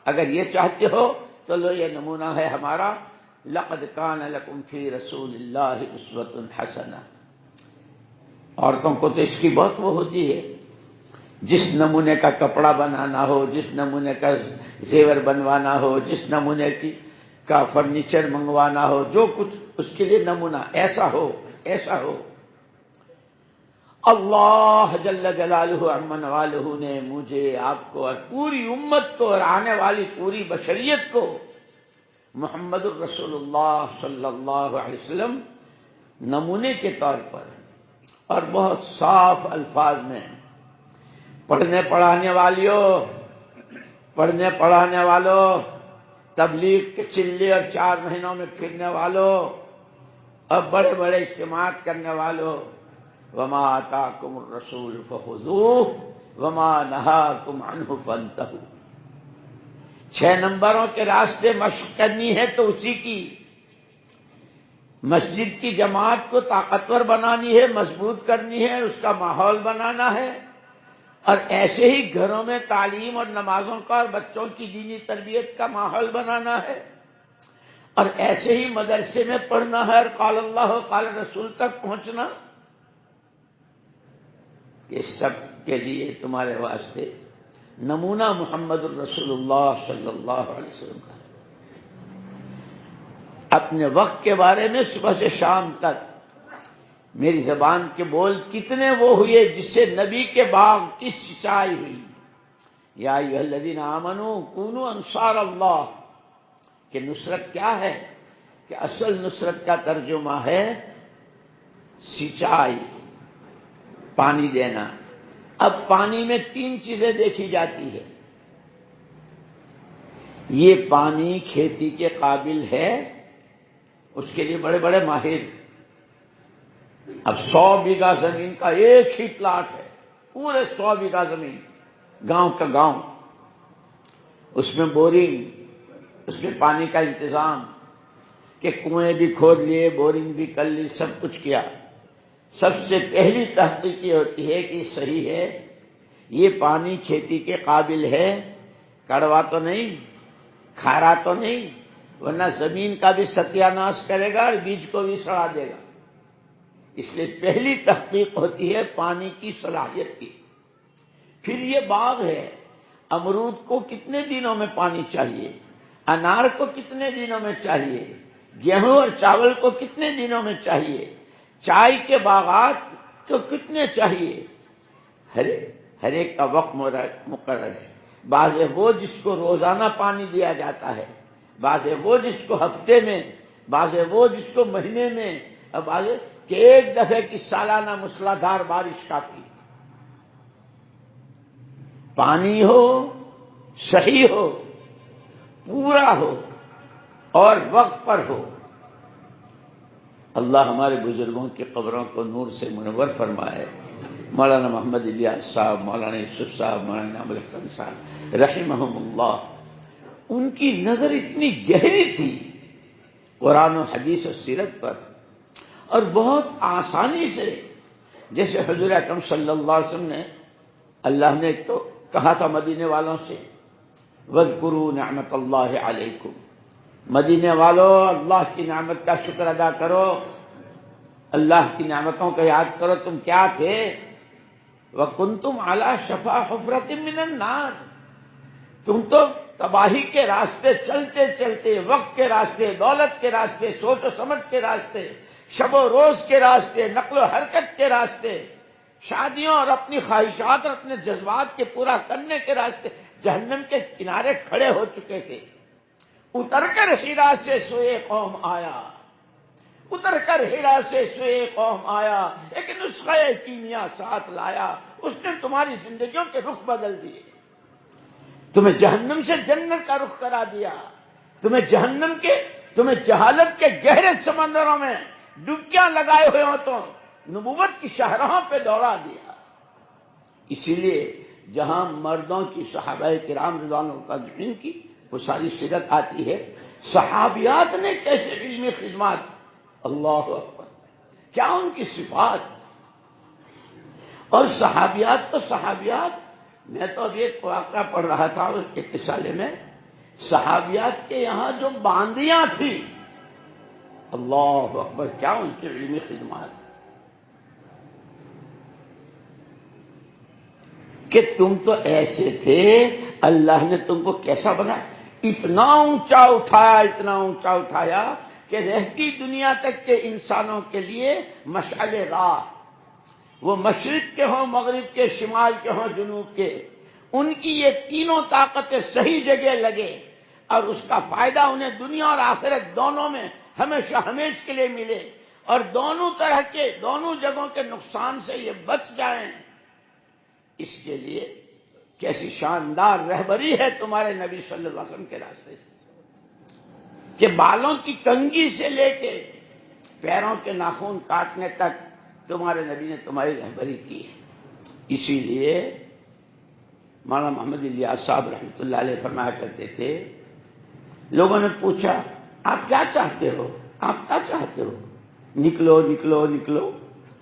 اگر یہ چاہتے ہو تو لو یہ نمونہ ہے ہمارا، لقد کان لکم فی رسول اللہ اسوۃ حسنہ۔ عورتوں کو تو اس کی بہت وہ ہوتی ہے، جس نمونے کا کپڑا بنانا ہو، جس نمونے کا زیور بنوانا ہو، جس نمونے کا فرنیچر منگوانا ہو، جو کچھ اس کے لیے نمونہ ایسا ہو، ایسا ہو۔ اللہ جل جلالہ عمن والہ نے مجھے، آپ کو اور پوری امت کو اور آنے والی پوری بشریت کو محمد الرسول اللہ صلی اللہ علیہ وسلم نمونے کے طور پر اور بہت صاف الفاظ میں، پڑھنے پڑھانے والوں، تبلیغ کے چلے اور 4 مہینوں میں پھرنے والوں اور بڑے بڑے اجتماعات کرنے والوں، وما آتاکم الرسول فخذوہ وما نہاکم عنہ فانتہوا۔ 6 نمبروں کے راستے مشق کرنی ہے تو اسی کی، مسجد کی جماعت کو طاقتور بنانی ہے، مضبوط کرنی ہے، اس کا ماحول بنانا ہے، اور ایسے ہی گھروں میں تعلیم اور نمازوں کا اور بچوں کی دینی تربیت کا ماحول بنانا ہے، اور ایسے ہی مدرسے میں پڑھنا ہے اور قال اللہ قال رسول تک پہنچنا۔ یہ سب کے لیے تمہارے واسطے نمونہ محمد الرسول اللہ صلی اللہ علیہ وسلم کا ہے۔ اپنے وقت کے بارے میں صبح سے شام تک میری زبان کے بول کتنے وہ ہوئے جس سے نبی کے باغ کی سچائی ہوئی۔ یا ایھا الذین آمنوا کونوا انصار اللہ، کہ نصرت کیا ہے، کہ اصل نصرت کا ترجمہ ہے سچائی، پانی دینا۔ اب پانی میں 3 چیزیں دیکھی جاتی ہے، یہ پانی کھیتی کے قابل ہے، اس کے لیے بڑے بڑے ماہر، اب 100 بیگھہ زمین کا ایک ہی پلاٹ ہے، پورے 100 بیگھہ زمین، گاؤں کا گاؤں، اس میں بورنگ، اس میں پانی کا انتظام، کہ کنویں بھی کھود لیے، بورنگ بھی کر لی، سب کچھ کیا۔ سب سے پہلی تحقیق یہ ہوتی ہے کہ صحیح ہے، یہ پانی کھیتی کے قابل ہے، کڑوا تو نہیں، کھارا تو نہیں، ورنہ زمین کا بھی ستیہ ناش کرے گا اور بیج کو بھی سڑا دے گا۔ اس لیے پہلی تحقیق ہوتی ہے پانی کی صلاحیت کی۔ پھر یہ باغ ہے، امرود کو کتنے دنوں میں پانی چاہیے، انار کو کتنے دنوں میں چاہیے، گیہوں اور چاول کو کتنے دنوں میں چاہیے، چائے کے باغات کو کتنے چاہیے، ہر ایک کا وقت مقرر ہے۔ بعض وہ جس کو روزانہ پانی دیا جاتا ہے، بعض وہ جس کو ہفتے میں، بعض وہ جس کو مہینے میں، اور بعض کہ ایک دفعہ کی سالانہ موسلادھار بارش کافی۔ پانی ہو، صحیح ہو، پورا ہو اور وقت پر ہو۔ اللہ ہمارے بزرگوں کی قبروں کو نور سے منور فرمائے، مولانا محمد الیاس صاحب، مولانا یوسف صاحب، مولانا ابو الحسن صاحب رحمہم اللہ، ان کی نظر اتنی گہری تھی قرآن و حدیث و سیرت پر، اور بہت آسانی سے، جیسے حضور اکرم صلی اللہ علیہ وسلم نے، اللہ نے تو کہا تھا مدینے والوں سے وَاذْكُرُوا نِعْمَتَ اللَّهِ عَلَيْكُمْ، مدینے والوں اللہ کی نعمت کا شکر ادا کرو، اللہ کی نعمتوں کو یاد کرو، تم کیا تھے، وَكُنْتُمْ عَلَى شَفَا حُفْرَةٍ مِّنَ النَّارِ، تم تو تباہی کے راستے چلتے چلتے، وقت کے راستے، دولت کے راستے، سوچ و سمجھ کے راستے، شب و روز کے راستے، نقل و حرکت کے راستے، شادیوں اور اپنی خواہشات اور اپنے جذبات کے پورا کرنے کے راستے جہنم کے کنارے کھڑے ہو چکے تھے۔ اتر کر ہیرا سے سوئے قوم آیا، اتر کر ہیرا سے سوئے قوم آیا، ایک نسخہ کیمیا ساتھ لایا، اس نے تمہاری زندگیوں کے رخ بدل دیے۔ تمہیں جہنم سے جنت کا رخ کرا دیا، تمہیں جہالت کے گہرے سمندروں میں ڈبکیاں لگائے ہوئے ہو تو نبوت کی شاہراہوں پہ دوڑا دیا۔ اسی لیے جہاں مردوں کی صحابہ کرام رضوان اللہ اجمعین کی وہ ساری سیرت آتی ہے، صحابیات نے کیسے علمی خدمات، اللہ اکبر، کیا ان کی صفات، اور صحابیات تو صحابیات۔ میں تو ابھی ایک واقعہ پڑھ رہا تھا ایک رسالے میں، صحابیات کے یہاں جو باندیاں تھیں، اللہ اکبر، کیا ان کی علمی خدمات، کہ تم تو ایسے تھے، اللہ نے تم کو کیسا بنایا، اتنا اونچا اٹھایا کہ رہتی دنیا تک کے انسانوں کے لیے مشعل راہ، وہ مشرق کے ہوں، مغرب کے، شمال کے ہوں، جنوب کے، ان کی یہ تینوں طاقتیں صحیح جگہ لگے اور اس کا فائدہ انہیں دنیا اور آخرت دونوں میں ہمیشہ ہمیش کے لیے ملے، اور دونوں طرح کے، دونوں جگہوں کے نقصان سے یہ بچ جائیں۔ اس کے لیے کیسی شاندار رہبری ہے تمہارے نبی صلی اللہ علیہ وسلم کے راستے سے، کہ بالوں کی کنگھی سے لے کے پیروں کے ناخن کاٹنے تک تمہارے نبی نے تمہاری رہبری کی ہے۔ اسی لیے مولانا محمد الیاس صاحب رحمۃ اللہ علیہ فرمایا کرتے تھے، لوگوں نے پوچھا آپ کیا چاہتے ہو، آپ کیا چاہتے ہو، نکلو نکلو نکلو۔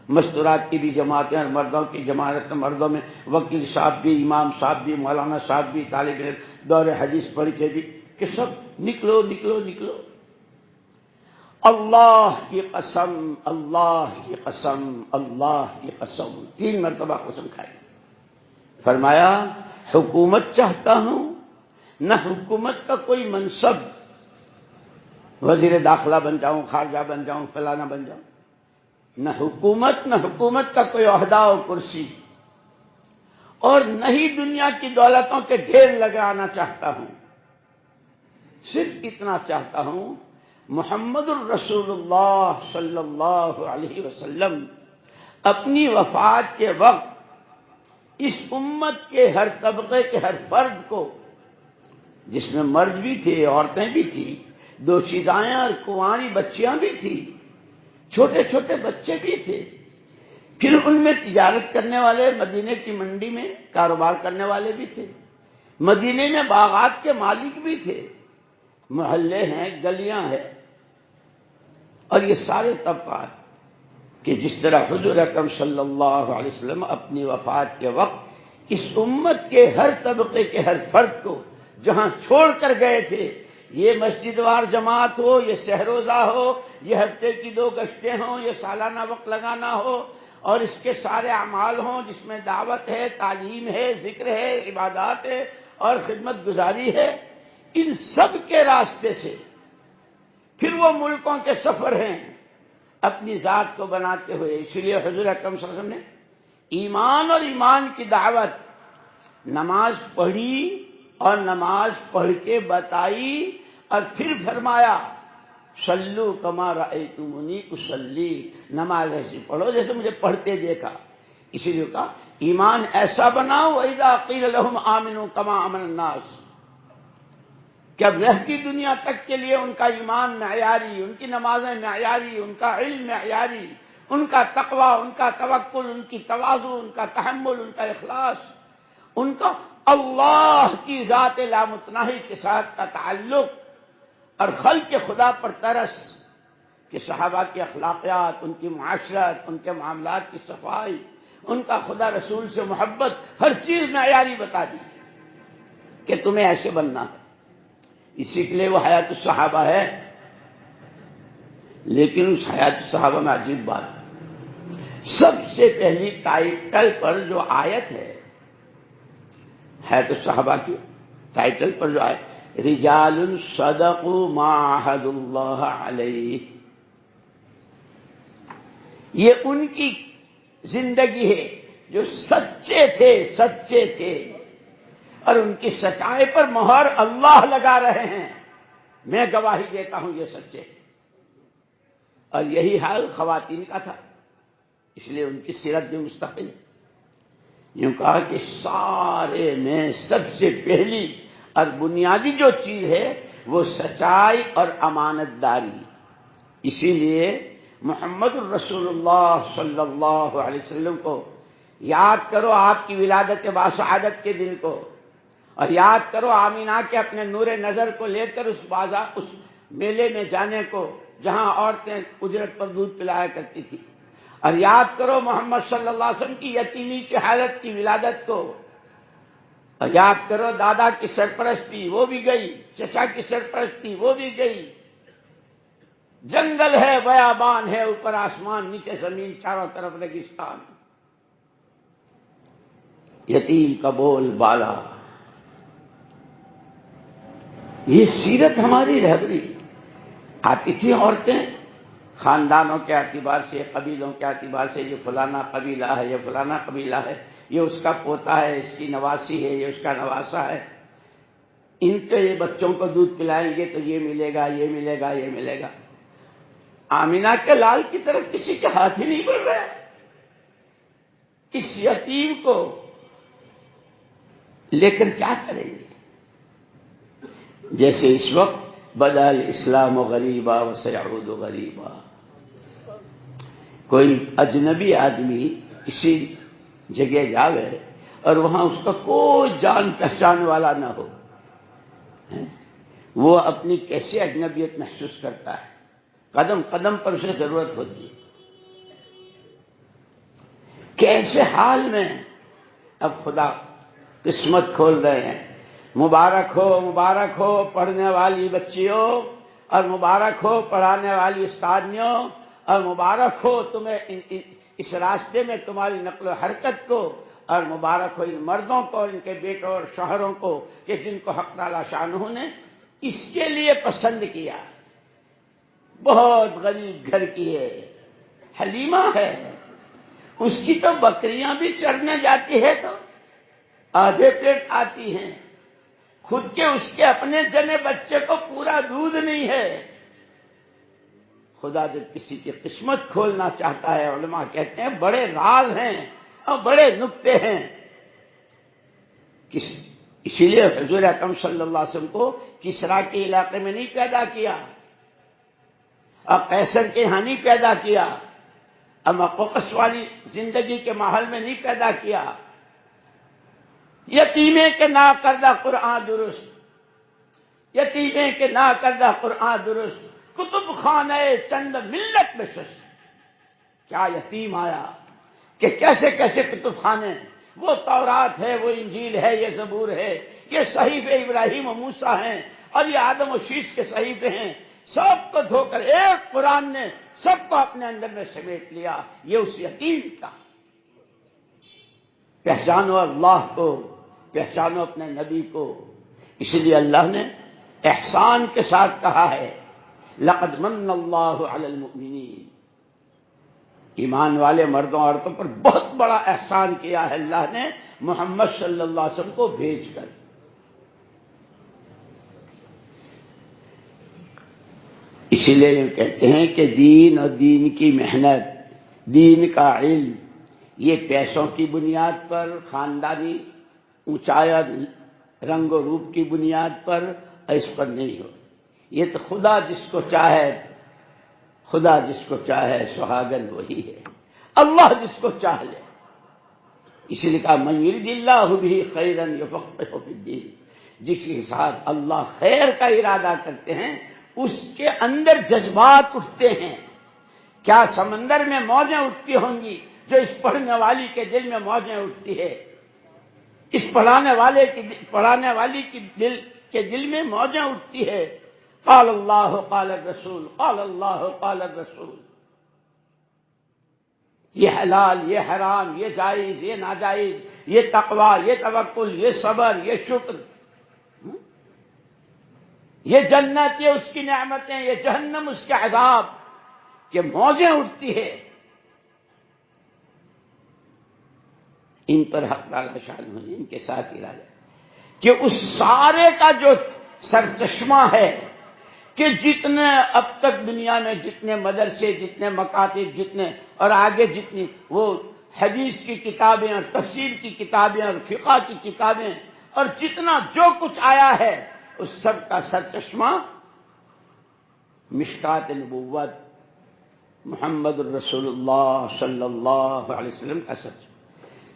مستورات کی بھی جماعتیں اور مردوں کی جماعت، مردوں میں وکیل صاحب بھی، امام صاحب بھی، مولانا صاحب بھی، طالب علم دور حدیث پڑھ کے بھی، کہ سب نکلو نکلو نکلو۔ اللہ کی قسم، اللہ کی قسم، اللہ کی قسم، 3 مرتبہ قسم کھائی، فرمایا حکومت چاہتا ہوں، نہ حکومت کا کوئی منصب، وزیر داخلہ بن جاؤں، خارجہ بن جاؤں، فلانا بن جاؤں، نہ حکومت کا کوئی عہدہ و کرسی، اور نہ ہی دنیا کی دولتوں کے ڈھیر لگانا چاہتا ہوں، صرف اتنا چاہتا ہوں محمد الرسول اللہ صلی اللہ علیہ وسلم اپنی وفات کے وقت اس امت کے ہر طبقے کے ہر فرد کو، جس میں مرد بھی تھے، عورتیں بھی تھیں، دوشیزائیں اور کنواری بچیاں بھی تھیں، چھوٹے چھوٹے بچے بھی تھے، پھر ان میں تجارت کرنے والے، مدینے کی منڈی میں کاروبار کرنے والے بھی تھے، مدینے میں باغات کے مالک بھی تھے، محلے ہیں، گلیاں ہیں، اور یہ سارے طبقات، کہ جس طرح حضور اکرم صلی اللہ علیہ وسلم اپنی وفات کے وقت اس امت کے ہر طبقے کے ہر فرد کو جہاں چھوڑ کر گئے تھے، یہ مسجد وار جماعت ہو، یہ سہروزہ ہو، یہ ہفتے کی 2 گشتیں ہوں، یہ سالانہ وقت لگانا ہو، اور اس کے سارے اعمال ہوں جس میں دعوت ہے، تعلیم ہے، ذکر ہے، عبادات ہے اور خدمت گزاری ہے، ان سب کے راستے سے پھر وہ ملکوں کے سفر ہیں اپنی ذات کو بناتے ہوئے۔ اس لیے حضور اکرم صلی اللہ علیہ وسلم نے ایمان اور ایمان کی دعوت، نماز پڑھی اور نماز پڑھ کے بتائی، اور پھر فرمایا صلو کما رأیتمونی اصلی، نماز ایسی پڑھو جیسے مجھے پڑھتے دیکھا۔ اسی لیے کہا ایمان ایسا بناؤ وَإِذَا قِيلَ لَهُمْ آمِنُوا كَمَا آمَنَ النَّاسُ، کہ اب رہتی دنیا تک کے لیے ان کا ایمان معیاری، ان کی نمازیں معیاری، ان کا علم معیاری، ان کا تقوی، ان کا توکل، ان کی تواضع، ان کا تحمل، ان کا اخلاص، ان کا اللہ کی ذات لامتناہی کے ساتھ کا تعلق، اور خلق خدا پر ترس، کہ صحابہ کی اخلاقیات، ان کی معاشرت، ان کے معاملات کی صفائی، ان کا خدا رسول سے محبت، ہر چیز معیاری بتا دی کہ تمہیں ایسے بننا ہے۔ اسی کے لیے وہ حیات الصحابہ ہے، لیکن اس حیات الصحابہ میں عجیب بات، سب سے پہلی ٹائٹل پر جو آیت ہے حیات الصحابہ کی، ٹائٹل پر جو آیت رجال صدقوا ما عاہدوا اللہ علیہ، یہ ان کی زندگی ہے جو سچے تھے، اور ان کی سچائی پر مہر اللہ لگا رہے ہیں، میں گواہی دیتا ہوں یہ سچے۔ اور یہی حال خواتین کا تھا، اس لیے ان کی سیرت بھی مستقل ہے۔ یوں کہا کہ سارے میں سب سے پہلی اور بنیادی جو چیز ہے وہ سچائی اور امانت داری. اسی لیے محمد الرسول اللہ صلی اللہ علیہ وسلم کو یاد کرو آپ کی ولادت باسعادت کے دن کو، اور یاد کرو آمینہ کے اپنے نور نظر کو لے کر اس میلے میں جانے کو جہاں عورتیں اجرت پر دودھ پلایا کرتی تھی، اور یاد کرو محمد صلی اللہ علیہ وسلم کی یتیمی کی حالت کی ولادت کو، اور یاد کرو دادا کی سرپرستی وہ بھی گئی، چچا کی سرپرستی وہ بھی گئی. جنگل ہے، بیابان ہے، اوپر آسمان نیچے زمین، چاروں طرف ریگستان. یتیم کا بول بالا، یہ سیرت ہماری رہبری. آتی تھی عورتیں خاندانوں کے اعتبار سے، قبیلوں کے اعتبار سے، یہ فلانا قبیلہ ہے، یہ فلانا قبیلہ ہے، یہ اس کا پوتا ہے، اس کی نواسی ہے، یہ اس کا نواسا ہے، ان کے یہ بچوں کو دودھ پلائیں گے تو یہ ملے گا، یہ ملے گا، یہ ملے گا. آمینہ کے لال کی طرف کسی کے ہاتھ ہی نہیں بڑھ رہا. اس یتیم کو لے کر کیا کریں گے؟ جیسے اس وقت بدا الاسلام غریبا وسیعود غریبا. کوئی اجنبی آدمی کسی جگہ جاوے اور وہاں اس کا کوئی جان پہچان والا نہ ہو، وہ اپنی کیسے اجنبیت محسوس کرتا ہے؟ قدم قدم پر اسے ضرورت ہوتی ہے. کیسے حال میں اب خدا قسمت کھول رہے ہیں. مبارک ہو پڑھنے والی بچیوں، اور مبارک ہو پڑھانے والی استادیوں، اور مبارک ہو تمہیں اس راستے میں تمہاری نقل و حرکت کو، اور مبارک ہو ان مردوں کو اور ان کے بیٹوں اور شوہروں کو کہ جن کو حق تعالی شانہ نے اس کے لیے پسند کیا. بہت غریب گھر کی ہے، حلیمہ ہے، اس کی تو بکریاں بھی چرنے جاتی ہے تو آدھے پیٹ آتی ہیں، خود کے اس کے اپنے جنے بچے کو پورا دودھ نہیں ہے. خدا جب کسی کی قسمت کھولنا چاہتا ہے، علماء کہتے ہیں بڑے راز ہیں اور بڑے نکتے ہیں. اسی لیے حضور اکرم صلی اللہ علیہ وسلم کو کسرا کے علاقے میں نہیں پیدا کیا، اور قیصر کے یہاں نہیں پیدا کیا، اور مقوقس والی زندگی کے ماحول میں نہیں پیدا کیا. یتیمے کے نا کردہ قرآن درست، یتیمے کے نا کردہ قرآن درست، کتب خانہ چند ملت میں شش. کیا یتیم آیا کہ کیسے کیسے کتب خانے، وہ تورات ہے، وہ انجیل ہے، یہ زبور ہے، یہ صحیفے ابراہیم و موسیٰ ہیں، اور یہ آدم و شیش کے صحیفے ہیں. سب کو دھو کر ایک قرآن نے سب کو اپنے اندر میں سمیٹ لیا. یہ اس یتیم کا. پہچانو اللہ کو، پہچانو اپنے نبی کو. اس لیے اللہ نے احسان کے ساتھ کہا ہے لقد من اللہ علی المؤمنین. ایمان والے مردوں عورتوں پر بہت بڑا احسان کیا ہے اللہ نے محمد صلی اللہ علیہ وسلم کو بھیج کر. اسی لیے کہتے ہیں کہ دین اور دین کی محنت، دین کا علم، یہ پیسوں کی بنیاد پر، خاندانی اونچائی اور رنگ و روپ کی بنیاد پر اس پر نہیں ہو. یہ تو خدا جس کو چاہے سہاگن وہی ہے، اللہ جس کو چاہ لے. اسی لیے کہا من یرید اللہ بہ خیرا یفقہہ فی الدین. جس کے ساتھ اللہ خیر کا ارادہ کرتے ہیں اس کے اندر جذبات اٹھتے ہیں. کیا سمندر میں موجیں اٹھتی ہوں گی جو اس پڑھنے والی کے دل میں موجیں اٹھتی ہے، اس پڑھانے والی کے دل میں موجیں اٹھتی ہے. قال اللہ قال الرسول، قال اللہ قال الرسول. یہ حلال، یہ حرام، یہ جائز، یہ ناجائز، یہ تقوی، یہ توکل، یہ صبر، یہ شکر، یہ جنت، یہ اس کی نعمتیں، یہ جہنم اس کے عذاب، یہ موجیں اٹھتی ہے. ان پر حق تعالی شان ہونے، ان کے ساتھ ارادہ کہ اس سارے کا جو سرچشمہ ہے کہ جتنے اب تک دنیا میں جتنے مدرسے، جتنے مکاتب، جتنے اور آگے جتنی وہ حدیث کی کتابیں اور تفسیر کی کتابیں اور فقہ کی کتابیں اور جتنا جو کچھ آیا ہے اس سب کا سرچشمہ مشکات نبوت محمد الرسول اللہ صلی اللہ علیہ وسلم کا سچ،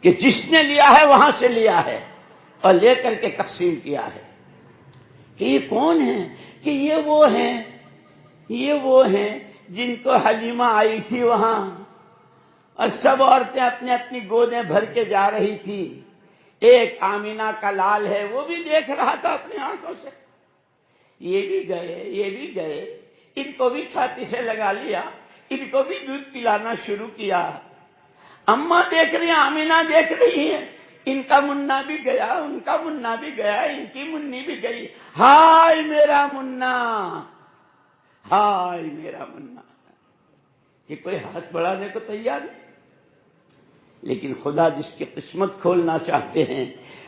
کہ جس نے لیا ہے وہاں سے لیا ہے اور لے کر کے تقسیم کیا ہے۔ کہ یہ کون ہیں؟ کہ یہ وہ ہیں جن کو حلیمہ آئی تھی وہاں اور سب عورتیں اپنی اپنی گودیں بھر کے جا رہی تھی، ایک آمینہ کا لال ہے وہ بھی دیکھ رہا تھا اپنی آنکھوں سے، یہ بھی گئے، ان کو بھی چھاتی سے لگا لیا، ان کو بھی دودھ پلانا شروع کیا۔ اماں دیکھ رہی ہیں، آمینہ دیکھ رہی ہیں، ان کا منا بھی گیا، ان کا منا بھی گیا، ان کی منی بھی گئی، ہائے میرا منا، ہائے میرا منا۔ کہ کوئی ہاتھ بڑھانے کو تیار نہیں، لیکن خدا جس کی قسمت کھولنا چاہتے ہیں،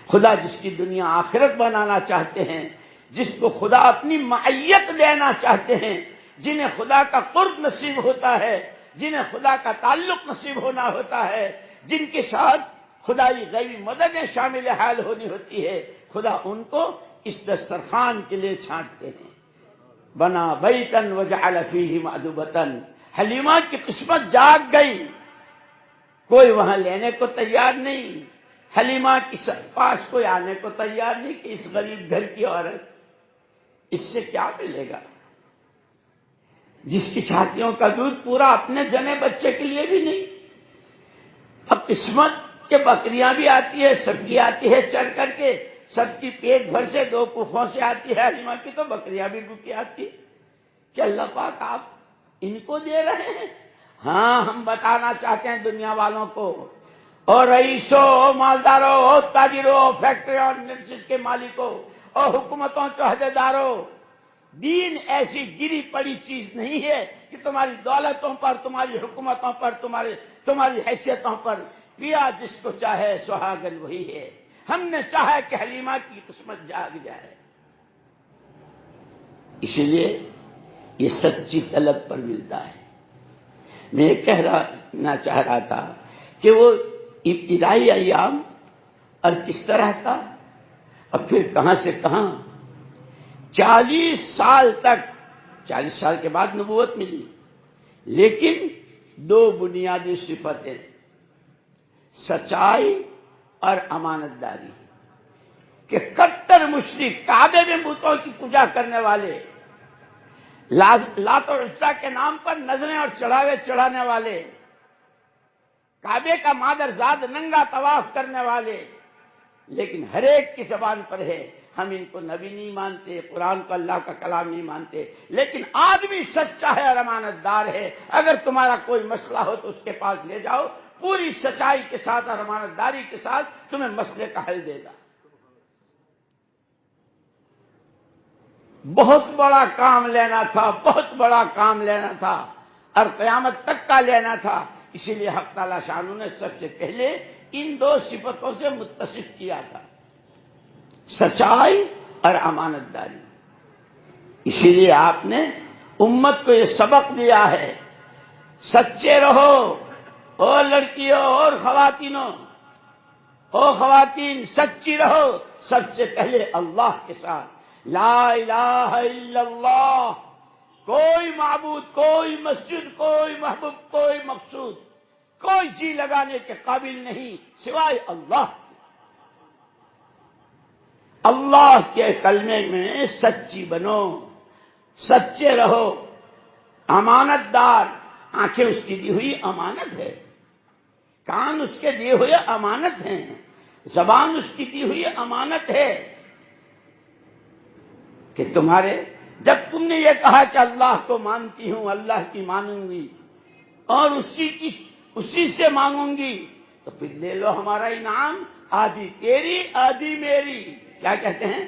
خدا جس کی دنیا آخرت بنانا چاہتے ہیں، جس کو خدا اپنی معیت دینا چاہتے ہیں، جنہیں خدا کا قرب نصیب ہوتا ہے، جنہیں خدا کا تعلق نصیب ہونا ہوتا ہے، جن کے ساتھ خدائی غیبی مددیں شامل حال ہونی ہوتی ہے، خدا ان کو اس دسترخوان کے لیے چھانٹتے ہیں۔ بنا بیتن وجعل فیہ مأدبتن، حلیمہ کی قسمت جاگ گئی، کوئی وہاں لینے کو تیار نہیں، حلیمہ کے پاس کوئی آنے کو تیار نہیں کہ اس غریب گھر کی عورت اس سے کیا ملے گا، جس کی چھاتیوں کا دودھ پورا اپنے جنے بچے کے لیے بھی نہیں۔ اب قسمت کے بکریاں بھی آتی ہے، سب کی آتی ہے چر کر کے، سب کی پیٹ بھر سے دو کوفوں سے آتی ہے، حلیمہ کی تو بکریاں بھی بھوکی آتی کہ اللہ پاک آپ ان کو دے رہے ہیں۔ ہاں، ہم بتانا چاہتے ہیں دنیا والوں کو، اور رئیسوں، اور مالداروں، اور تاجروں، اور فیکٹریوں اور انڈسٹریز کے مالکوں، اور حکومتوں کے عہدیداروں، دین ایسی گری پڑی چیز نہیں ہے کہ تمہاری دولتوں پر، تمہاری حکومتوں پر، تمہاری حیثیتوں پر پیا جس کو چاہے سہاگن وہی ہے۔ ہم نے چاہا کہ حلیمہ کی قسمت جاگ جائے، اسی لیے یہ سچی طلب پر ملتا ہے۔ میں کہنا چاہ رہا تھا کہ وہ ابتدائی ایام اور کس طرح کا، اور پھر کہاں سے کہاں 40 سال تک، 40 سال کے بعد نبوت ملی، لیکن دو بنیادی صفتیں، سچائی اور امانت داری، کہ کٹر مشرک، کعبے میں بتوں کی پوجا کرنے والے، لات اور عزا کے نام پر نظریں اور چڑھاوے چڑھانے والے، کعبے کا مادرزاد ننگا طواف کرنے والے، لیکن ہر ایک کی زبان پر ہے ہم ان کو نبی نہیں مانتے، قرآن کو اللہ کا کلام نہیں مانتے، لیکن آدمی سچا ہے اور امانت دار ہے، اگر تمہارا کوئی مسئلہ ہو تو اس کے پاس لے جاؤ، پوری سچائی کے ساتھ اور امانت داری کے ساتھ تمہیں مسئلے کا حل دے گا۔ بہت بڑا کام لینا تھا، بہت بڑا کام لینا تھا، اور قیامت تک کا لینا تھا، اسی لیے حق تعالیٰ شانہ نے سب سے پہلے ان دو صفتوں سے متصف کیا تھا، سچائی اور امانت داری۔ اسی لیے آپ نے امت کو یہ سبق دیا ہے، سچے رہو، اور لڑکیوں اور خواتینوں، او خواتین سچی رہو، سب سے پہلے اللہ کے ساتھ، لا الہ الا اللہ، کوئی معبود، کوئی مسجد، کوئی محبوب، کوئی مقصود، کوئی جی لگانے کے قابل نہیں سوائے اللہ۔ اللہ کے کلمے میں سچی بنو، سچے رہو، امانت دار، آنکھیں اس کی دی ہوئی امانت ہے، کان اس کے دیے ہوئے امانت ہیں، زبان اس کی دی ہوئی امانت ہے، کہ تمہارے جب تم نے یہ کہا کہ اللہ کو مانتی ہوں، اللہ کی مانوں گی اور اسی سے مانگوں گی، تو پھر لے لو ہمارا انعام، آدھی تیری آدھی میری۔ کیا کہتے ہیں؟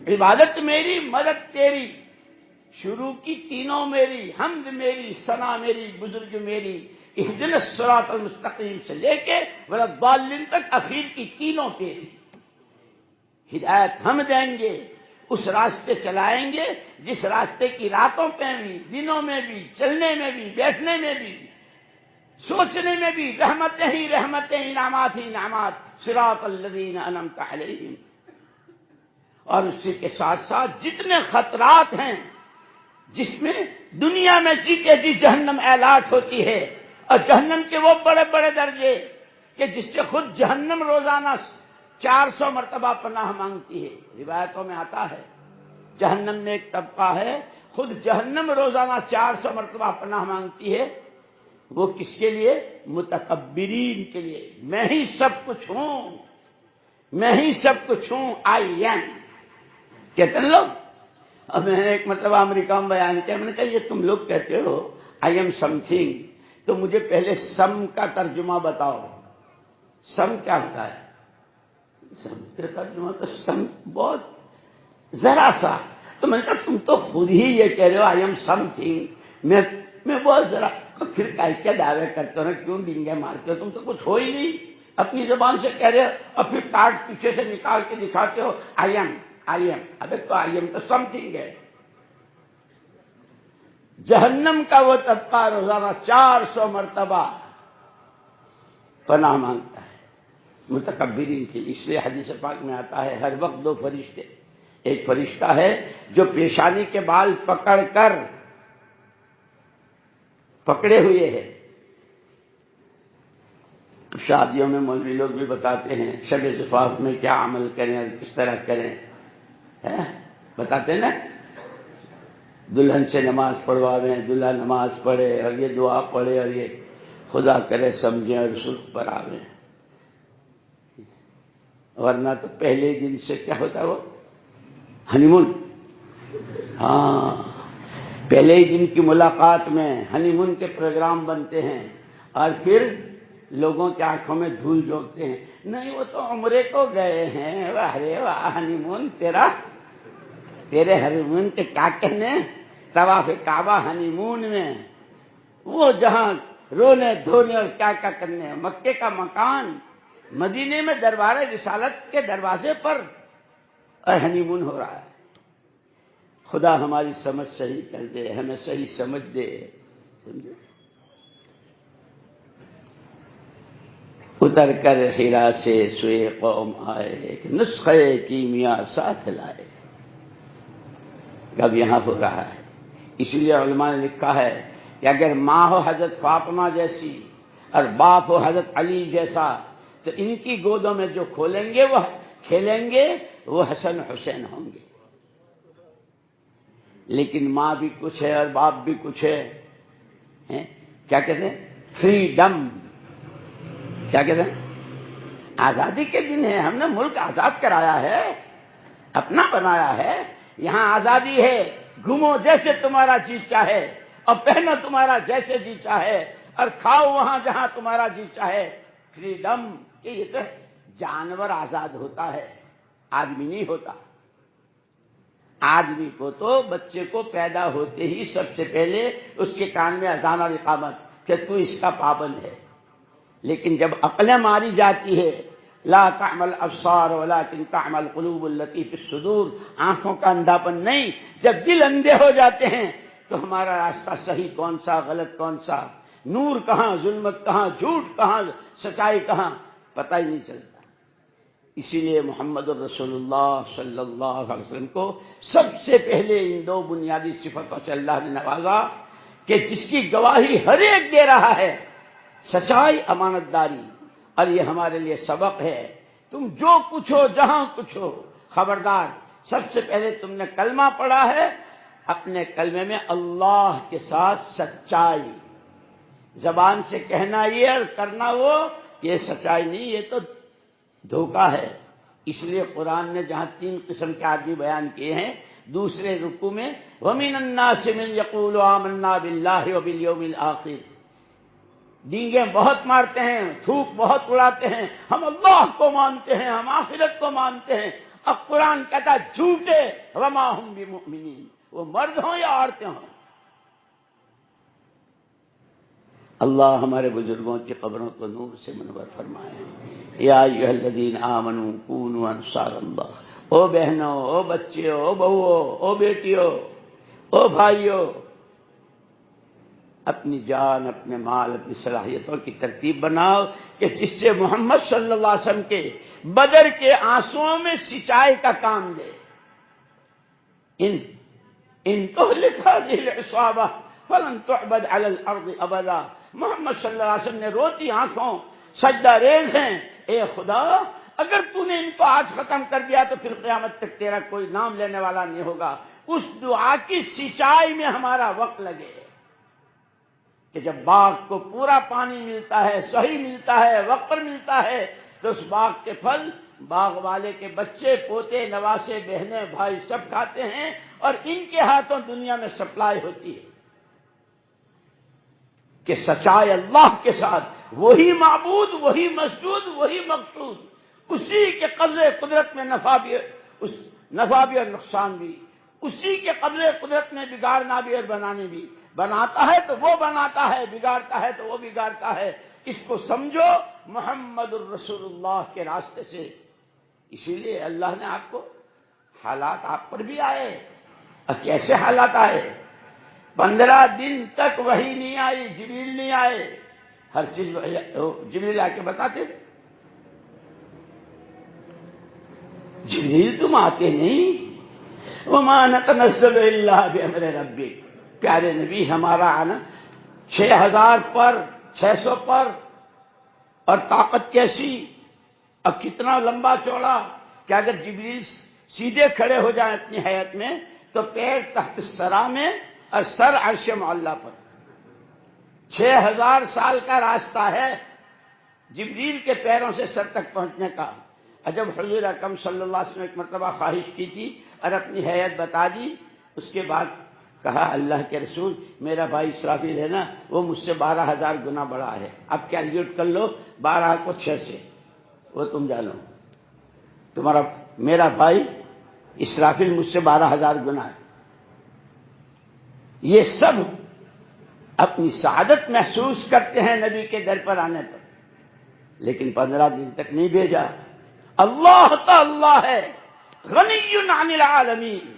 عبادت میری، مدد تیری، شروع کی تینوں میری، حمد میری، ثنا میری، بزرگ میری، اہدنا الصراط المستقیم سے لے کے ولا الضالین تک اخیر کی تینوں تیری۔ ہدایت ہم دیں گے، اس راستے چلائیں گے جس راستے کی راتوں پہ بھی، دنوں میں بھی، چلنے میں بھی، بیٹھنے میں بھی، سوچنے میں بھی رحمتیں ہی رحمتیں، انعامات ہی انعامات، صراط الذین انعمت علیہم۔ اور اسی کے ساتھ ساتھ جتنے خطرات ہیں جس میں دنیا میں جیتے جی جہنم اعلاٹ ہوتی ہے، اور جہنم کے وہ بڑے بڑے درجے کہ جس سے خود جہنم روزانہ 400 مرتبہ پناہ مانگتی ہے۔ روایتوں میں آتا ہے جہنم میں ایک طبقہ ہے، خود جہنم روزانہ 400 مرتبہ پناہ مانگتی ہے۔ وہ کس کے لیے؟ متکبرین کے لیے۔ میں ہی سب کچھ ہوں، میں ہی سب کچھ ہوں، آئی ایم کہتے ہیں لوگ۔ اب میں نے ایک مرتبہ امریکہ میں بیان کیا، میں نے کہا یہ تم لوگ کہتے ہو آئی ایم سم تھنگ، تو مجھے پہلے سم کا ترجمہ بتاؤ، سم کیا ہوتا ہے؟ سم کا ترجمہ تو سم بہت ذرا سا، تو میں نے کہا تم تو خود ہی یہ کہہ رہے ہو آئی ایم سم تھنگ، میں بہت ذرا، پھر کیا دعوے کرتے ہو نا، کیوں ڈنگے مارتے ہو؟ تم تو کچھ ہو ہی نہیں، اپنی زبان سے کہہ رہے ہو اور پھر کارڈ پیچھے سے نکال کے دکھاتے ہو آئی ایم آئی ایم۔ ابے تو آئی ایم تو سم تھنگ ہے۔ جہنم کا وہ طبقہ روزانہ 400 مرتبہ پناہ مانگتا ہے متکبرین کے لیے۔ اس لیے حدیث پاک میں آتا ہے ہر وقت دو فرشتے، ایک فرشتہ ہے جو پیشانی کے بال پکڑ کر پکڑے ہوئے ہے۔ شادیوں میں مولوی لوگ بھی بتاتے ہیں شب زفاف میں کیا عمل کریں اور کس طرح کریں، بتاتے ہیں نا، دلہن سے نماز پڑھواویں، دلہا نماز پڑھے اور یہ دعا پڑھے اور یہ خدا کرے سمجھیں اور سلک پر آویں، ورنہ تو پہلے دن سے کیا ہوتا ہے وہ ہنی مون۔ ہاں، پہلے ہی دن کی ملاقات میں ہنی مون کے پروگرام بنتے ہیں، اور پھر لوگوں کی آنکھوں میں دھول جھونکتے ہیں، نہیں وہ تو عمرے کو گئے ہیں، واہ رے واہ، ہنی مون تیرے ہنی مون کے کیا کہنے، طواف کعبہ ہنی مون میں، وہ جہاں رونے دھونے اور کیا کیا کرنے ہیں، مکے کا مکان، مدینے میں دربار رسالت کے دروازے پر، اور ہنی مون ہو رہا ہے۔ خدا ہماری سمجھ صحیح کر دے، ہمیں صحیح سمجھ دے، سمجھے؟ اتر کر ہیرا سے سوئے قوم آئے، ایک نسخہ کیمیا ساتھ لائے۔ کب یہاں ہو رہا ہے، اس لیے علماء نے لکھا ہے کہ اگر ماں ہو حضرت فاطمہ جیسی اور باپ ہو حضرت علی جیسا، تو ان کی گودوں میں جو کھیلیں گے وہ حسن حسین ہوں گے۔ لیکن ماں بھی کچھ ہے اور باپ بھی کچھ ہے، کیا کہتے ہیں؟ فریڈم، کیا کہتے ہیں؟ آزادی کے دن ہے، ہم نے ملک آزاد کرایا ہے، اپنا بنایا ہے، یہاں آزادی ہے، گھومو جیسے تمہارا جی چاہے، اور پہنو تمہارا جیسے جی چاہے، اور کھاؤ وہاں جہاں تمہارا جی چاہے۔ فریڈم، کہ یہ تو جانور آزاد ہوتا ہے، آدمی نہیں ہوتا۔ آدمی کو تو بچے کو پیدا ہوتے ہی سب سے پہلے اس کے کان میں اذان اور اقامت کہ تو اس کا پابند ہے، لیکن جب عقلیں ماری جاتی ہے، لا تعمل ابصار ولکن تعمل قلوب التي في الصدور، آنکھوں کا اندھاپن نہیں، جب دل اندھے ہو جاتے ہیں تو ہمارا راستہ صحیح کون سا غلط کون سا، نور کہاں ظلمت کہاں، جھوٹ کہاں سچائی کہاں، پتہ ہی نہیں چلتا۔ اسی لیے محمد الرسول اللہ صلی اللہ علیہ وسلم کو سب سے پہلے ان دو بنیادی صفتوں سے اللہ نے نوازا کہ جس کی گواہی ہر ایک دے رہا ہے، سچائی، امانت داری، اور یہ ہمارے لیے سبق ہے۔ تم جو کچھ ہو، جہاں کچھ ہو، خبردار، سب سے پہلے تم نے کلمہ پڑھا ہے، اپنے کلمے میں اللہ کے ساتھ سچائی، زبان سے کہنا یہ اور کرنا وہ، یہ سچائی نہیں، یہ تو دھوکہ ہے۔ اس لیے قرآن نے جہاں 3 قسم کے آدمی بیان کیے ہیں، دوسرے رکوع میں وَمِنَ النَّاسِ مَن يَقُولُ آمَنَّا بِاللَّهِ وَبِالْيَوْمِ الْآخِرِ، ڈینگیں بہت مارتے ہیں، تھوک بہت اڑاتے ہیں، ہم اللہ کو مانتے ہیں، ہم آخرت کو مانتے ہیں، اب قرآن کہتا ہے جھوٹے، وَمَا هُمْ بِمُؤْمِنِينَ، وہ مرد ہوں یا عورتیں ہوں۔ اللہ ہمارے بزرگوں کی قبروں کو نور سے منور فرمائے۔ یا ایھا الذین آمنوا کونوا انصار اللہ، او بہنوں، او بچیوں، او بہوؤں، او بیٹیوں، او بھائیوں، اپنی جان، اپنے مال، اپنی صلاحیتوں کی ترتیب بناؤ کہ جس سے محمد صلی اللہ علیہ وسلم کے بدر کے آنسوؤں میں سچائی کا کام دے۔ ان تہلک هذه العصابہ فلن تعبد علی الارض ابدا۔ محمد صلی اللہ علیہ وسلم نے روتی آنکھوں سجدہ ریز ہیں، اے خدا اگر تو نے ان کو آج ختم کر دیا تو پھر قیامت تک تیرا کوئی نام لینے والا نہیں ہوگا۔ اس دعا کی سچائی میں ہمارا وقت لگے کہ جب باغ کو پورا پانی ملتا ہے، صحیح ملتا ہے، وقت پر ملتا ہے، تو اس باغ کے پھل باغ والے کے بچے، پوتے، نواسے، بہنیں، بھائی سب کھاتے ہیں اور ان کے ہاتھوں دنیا میں سپلائی ہوتی ہے کہ سچائی اللہ کے ساتھ وہی معبود، وہی مسجود، وہی مقصود، اسی کے قبضے قدرت میں نفع بھی اور نقصان بھی، اسی کے قبضے قدرت میں بگاڑنا بھی اور بنانے بھی۔ بناتا ہے تو وہ بناتا ہے، بگاڑتا ہے تو وہ بگاڑتا ہے۔ اس کو سمجھو محمد الرسول اللہ کے راستے سے۔ اسی لیے اللہ نے آپ کو حالات آپ پر بھی آئے۔ اور کیسے حالات آئے؟ 15 دن تک وحی نہیں آئی، جبریل نہیں آئے، ہر چیز جبریل آ کے بتاتے تھے۔ جبریل تم آتے نہیں۔ وما نتنزل الا بامر ربک۔ پیارے نبی ہمارا آنا 6000 پر، 600 پر، اور طاقت کیسی، اب کتنا لمبا چوڑا کہ اگر جبریل سیدھے کھڑے ہو جائیں اپنی حیات میں تو پیر تحت الثری میں اور سر عرش معلیٰ پر۔ 6000 سال کا راستہ ہے جبریل کے پیروں سے سر تک پہنچنے کا۔ اور جب حضور اکرم صلی اللہ علیہ وسلم ایک مرتبہ خواہش کی تھی اور اپنی حیات بتا دی، اس کے بعد کہا اللہ کے رسول میرا بھائی اسرافیل ہے نا، وہ مجھ سے 12000 گنا بڑا ہے، اب کیلکولیٹ کر لو 12 کو 6 سے، وہ تم جانو، میرا بھائی اسرافیل مجھ سے 12000 گنا ہے۔ یہ سب اپنی سعادت محسوس کرتے ہیں نبی کے در پر آنے پر، لیکن 15 دن تک نہیں بھیجا۔ اللہ تو اللہ ہے، غنی عن العالمین،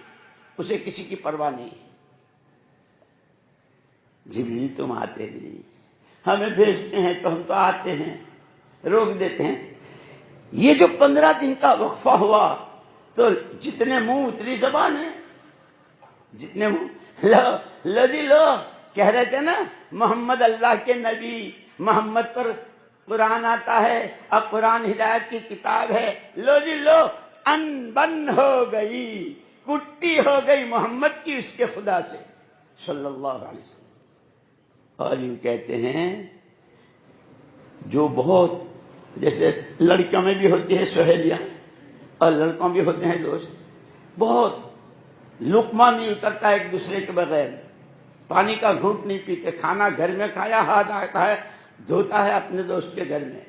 اسے کسی کی پرواہ نہیں۔ جبریل تم آتے نہیں، ہمیں بھیجتے ہیں تو ہم تو آتے ہیں، روک دیتے ہیں۔ یہ جو 15 دن کا وقفہ ہوا تو جتنے منہ اتنی زبان ہے، جتنے منہ لو جی لو کہہ رہے تھے نا محمد اللہ کے نبی، محمد پر قرآن آتا ہے، اب قرآن ہدایت کی کتاب ہے، لو جی لو ان بن ہو گئی، کٹی ہو گئی محمد کی اس کے خدا سے صلی اللہ علیہ وسلم۔ اور یوں کہتے ہیں جو بہت، جیسے لڑکیوں میں بھی ہوتی ہے سہیلیاں اور لڑکوں بھی ہوتے ہیں دوست، بہت لقمہ نہیں اترتا ایک دوسرے کے بغیر، پانی کا گھونٹ نہیں پیتے، کھانا گھر میں کھایا ہاتھ آتا ہے دھوتا ہے اپنے دوست کے گھر میں،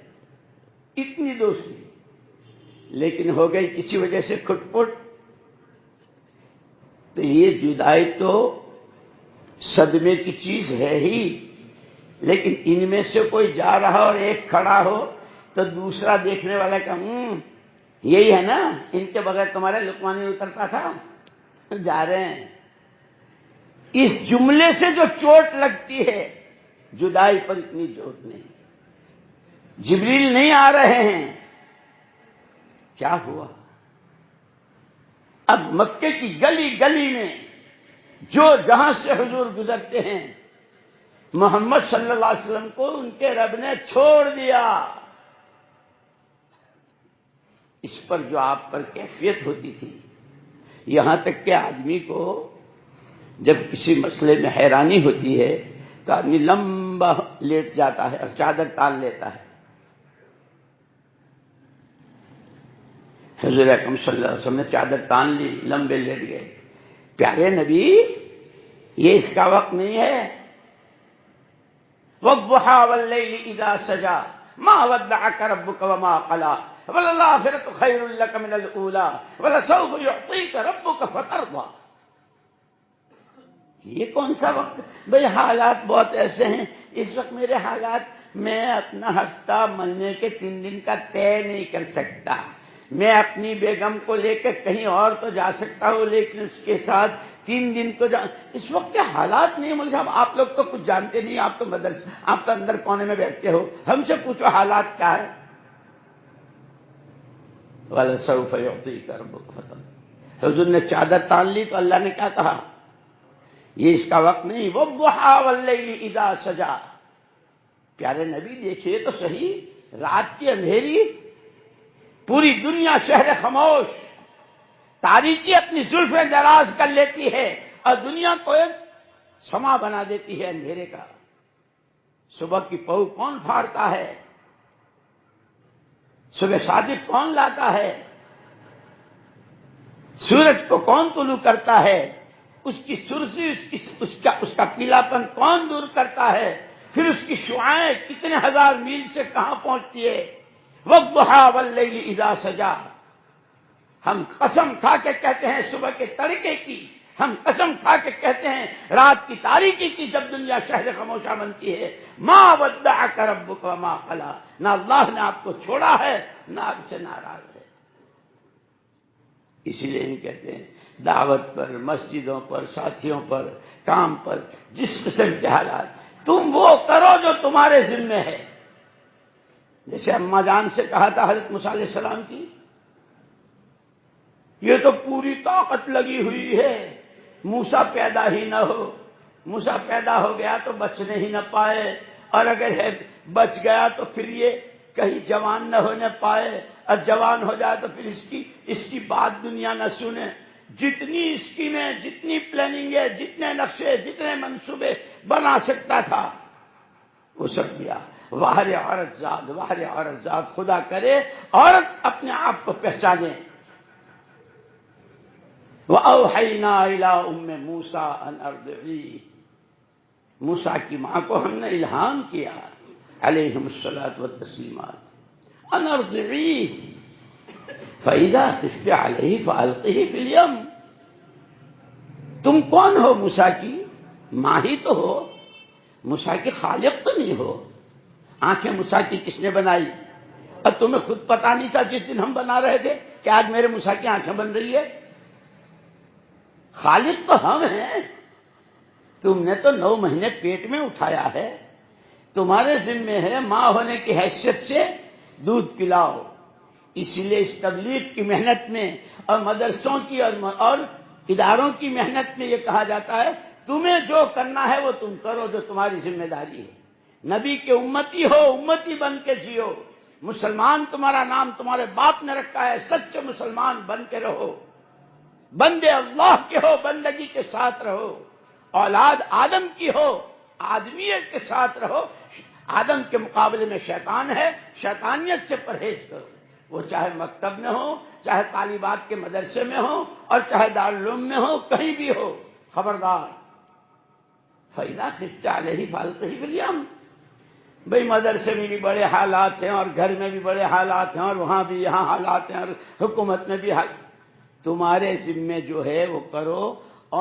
اتنی دوستی، لیکن ہو گئی کسی وجہ سے کھٹ پٹ، تو یہ جدائی تو صدمے کی چیز ہے ہی، لیکن ان میں سے کوئی جا رہا اور ایک کھڑا ہو تو دوسرا دیکھنے والا کہ یہی ہے نا، ان کے بغیر تمہارے لقمہ نہیں اترتا تھا، جا رہے ہیں۔ اس جملے سے جو چوٹ لگتی ہے جدائی پر اتنی چوٹ نہیں۔ جبریل نہیں آ رہے ہیں، کیا ہوا؟ اب مکے کی گلی گلی میں جو جہاں سے حضور گزرتے ہیں، محمد صلی اللہ علیہ وسلم کو ان کے رب نے چھوڑ دیا۔ اس پر جو آپ پر کیفیت ہوتی تھی، یہاں تک کہ آدمی کو جب کسی مسئلے میں حیرانی ہوتی ہے تو آدمی لمبا لیٹ جاتا ہے اور چادر تان لیتا ہے۔ حضور اکرم صلی اللہ علیہ وسلم نے چادر تان لی، لمبے لیٹ گئے۔ پیارے نبی یہ اس کا وقت نہیں ہے۔ وَالضُّحَىٰ وَاللَّيْلِ إِذَا سَجَىٰ مَا وَدَّعَكَ رَبُّكَ وَمَا قَلَىٰ وَلَلْآخِرَةُ خَيْرٌ لَكَ مِنَ الْأُولَىٰ وَلَسَوْفَ يُعْطِيكَ رَبُّكَ فَتَرْضَىٰ۔ یہ کون سا وقت؟ بھئی حالات بہت ایسے ہیں، اس وقت میرے حالات، میں اپنا ہفتہ مہینے کے 3 دن کا طے نہیں کر سکتا۔ میں اپنی بیگم کو لے کر کہیں اور تو جا سکتا ہوں، لیکن اس کے ساتھ 3 دن کو اس وقت کے حالات نہیں مول صاحب، آپ لوگ تو کچھ جانتے نہیں، آپ تو مدرسے، آپ تو اندر کونے میں بیٹھتے ہو، ہم سے پوچھو حالات کیا ہے. وَلَسَوْفَ يُعْطِيكَ رَبُّكَ فَتَرْضَىٰ. حضور نے چادر تان لی تو اللہ نے کیا کہا؟ یہ اس کا وقت نہیں. وَالضُّحَىٰ وَاللَّيْلِ إِذَا سَجَىٰ. پیارے نبی دیکھیے تو صحیح، رات کی اندھیری، پوری دنیا شہر خاموش، تاریکی اپنی زلفیں دراز کر لیتی ہے اور دنیا کو ایک سما بنا دیتی ہے اندھیرے کا. صبح کی پہو کون پھاڑتا ہے؟ صبح صادق کون لاتا ہے؟ سورج کو کون طلوع کرتا ہے؟ اس کی سرخی، اس کا پیلا پن کون دور کرتا ہے؟ پھر اس کی شعاعیں کتنے ہزار میل سے کہاں پہنچتی ہے؟ وَالضُّحَىٰ وَاللَّيْلِ إِذَا سَجَىٰ. ہم قسم کھا کے کہتے ہیں صبح کے تڑکے کی، ہم قسم کھا کے کہتے ہیں رات کی تاریکی کی، جب دنیا شہر خاموشہ بنتی ہے. مَا وَدَّعَكَ رَبُّكَ وَمَا قَلَىٰ. نہ اللہ نے آپ کو چھوڑا ہے نہ آپ سے ناراض ہے. اسی لیے ہم کہتے ہیں دعوت پر، مسجدوں پر، ساتھیوں پر، کام پر، جس قسم کے حالات، تم وہ کرو جو تمہارے ذمہ ہے. جیسے اماں جان سے کہا تھا حضرت موسیٰ علیہ السلام کی، یہ تو پوری طاقت لگی ہوئی ہے، موسیٰ پیدا ہی نہ ہو. موسیٰ پیدا ہو گیا تو بچنے ہی نہ پائے، اور اگر ہے بچ گیا تو پھر یہ کہیں جوان نہ ہونے پائے، اور جوان ہو جائے تو پھر اس کی بات دنیا نہ سنے. جتنی اسکیمیں، جتنی پلاننگیں، جتنے نقشے، جتنے منصوبے بنا سکتا تھا وہ سب کیا. واہر عورت ذات، واہر عورت ذات. خدا کرے عورت اپنے آپ کو پہچانے. وَأَوْحَيْنَا إِلَىٰ أُمِّ مُوسَىٰ أَنْ أَرْضِعِيهِ. موسیٰ کی ماں کو ہم نے الہام کیا علیہم الصلاۃ والتسلیمات، أَنْ أَرْضِعِيهِ فَإِذَا خِفْتِ عَلَيْهِ فَأَلْقِهِ فِي الْيَمِّ. تم کون ہو؟ موسیٰ کی ماں ہی تو ہو، موسیٰ کی خالق تو نہیں ہو. آنکھیں موسیٰ کی کس نے بنائی؟ اور تمہیں خود پتا نہیں تھا جس دن ہم بنا رہے تھے کہ آج میرے موسیٰ کی آنکھیں بن رہی ہے؟ خالق تو ہم ہیں. تم نے تو 9 مہینے پیٹ میں اٹھایا ہے، تمہارے ذمہ ہے ماں ہونے کی حیثیت سے دودھ پلاؤ. اسی لیے اس تبلیغ کی محنت میں اور مدرسوں کی اور اداروں کی محنت میں یہ کہا جاتا ہے تمہیں جو کرنا ہے وہ تم کرو، جو تمہاری ذمہ داری ہے. نبی کے امتی ہو، امتی بن کے جیو. مسلمان تمہارا نام تمہارے باپ نے رکھا ہے، سچے مسلمان بن کے رہو. بندے اللہ کے ہو، بندگی کے ساتھ رہو. اولاد آدم کی ہو، آدمیت کے ساتھ رہو. آدم کے مقابلے میں شیطان ہے، شیطانیت سے پرہیز کرو. وہ چاہے مکتب میں ہو، چاہے طالبات کے مدرسے میں ہو، اور چاہے دارالعلوم میں ہو، کہیں بھی ہو. خبردار. فَإِذَا خِفْتَ عَلَيْهِ فَأَلْقِهِ فِي الْيَمِّ. بھئی مدرسے میں بھی بڑے حالات ہیں، اور گھر میں بھی بڑے حالات ہیں، اور وہاں بھی یہاں حالات ہیں، اور حکومت میں بھی تمہارے ذمے جو ہے وہ کرو.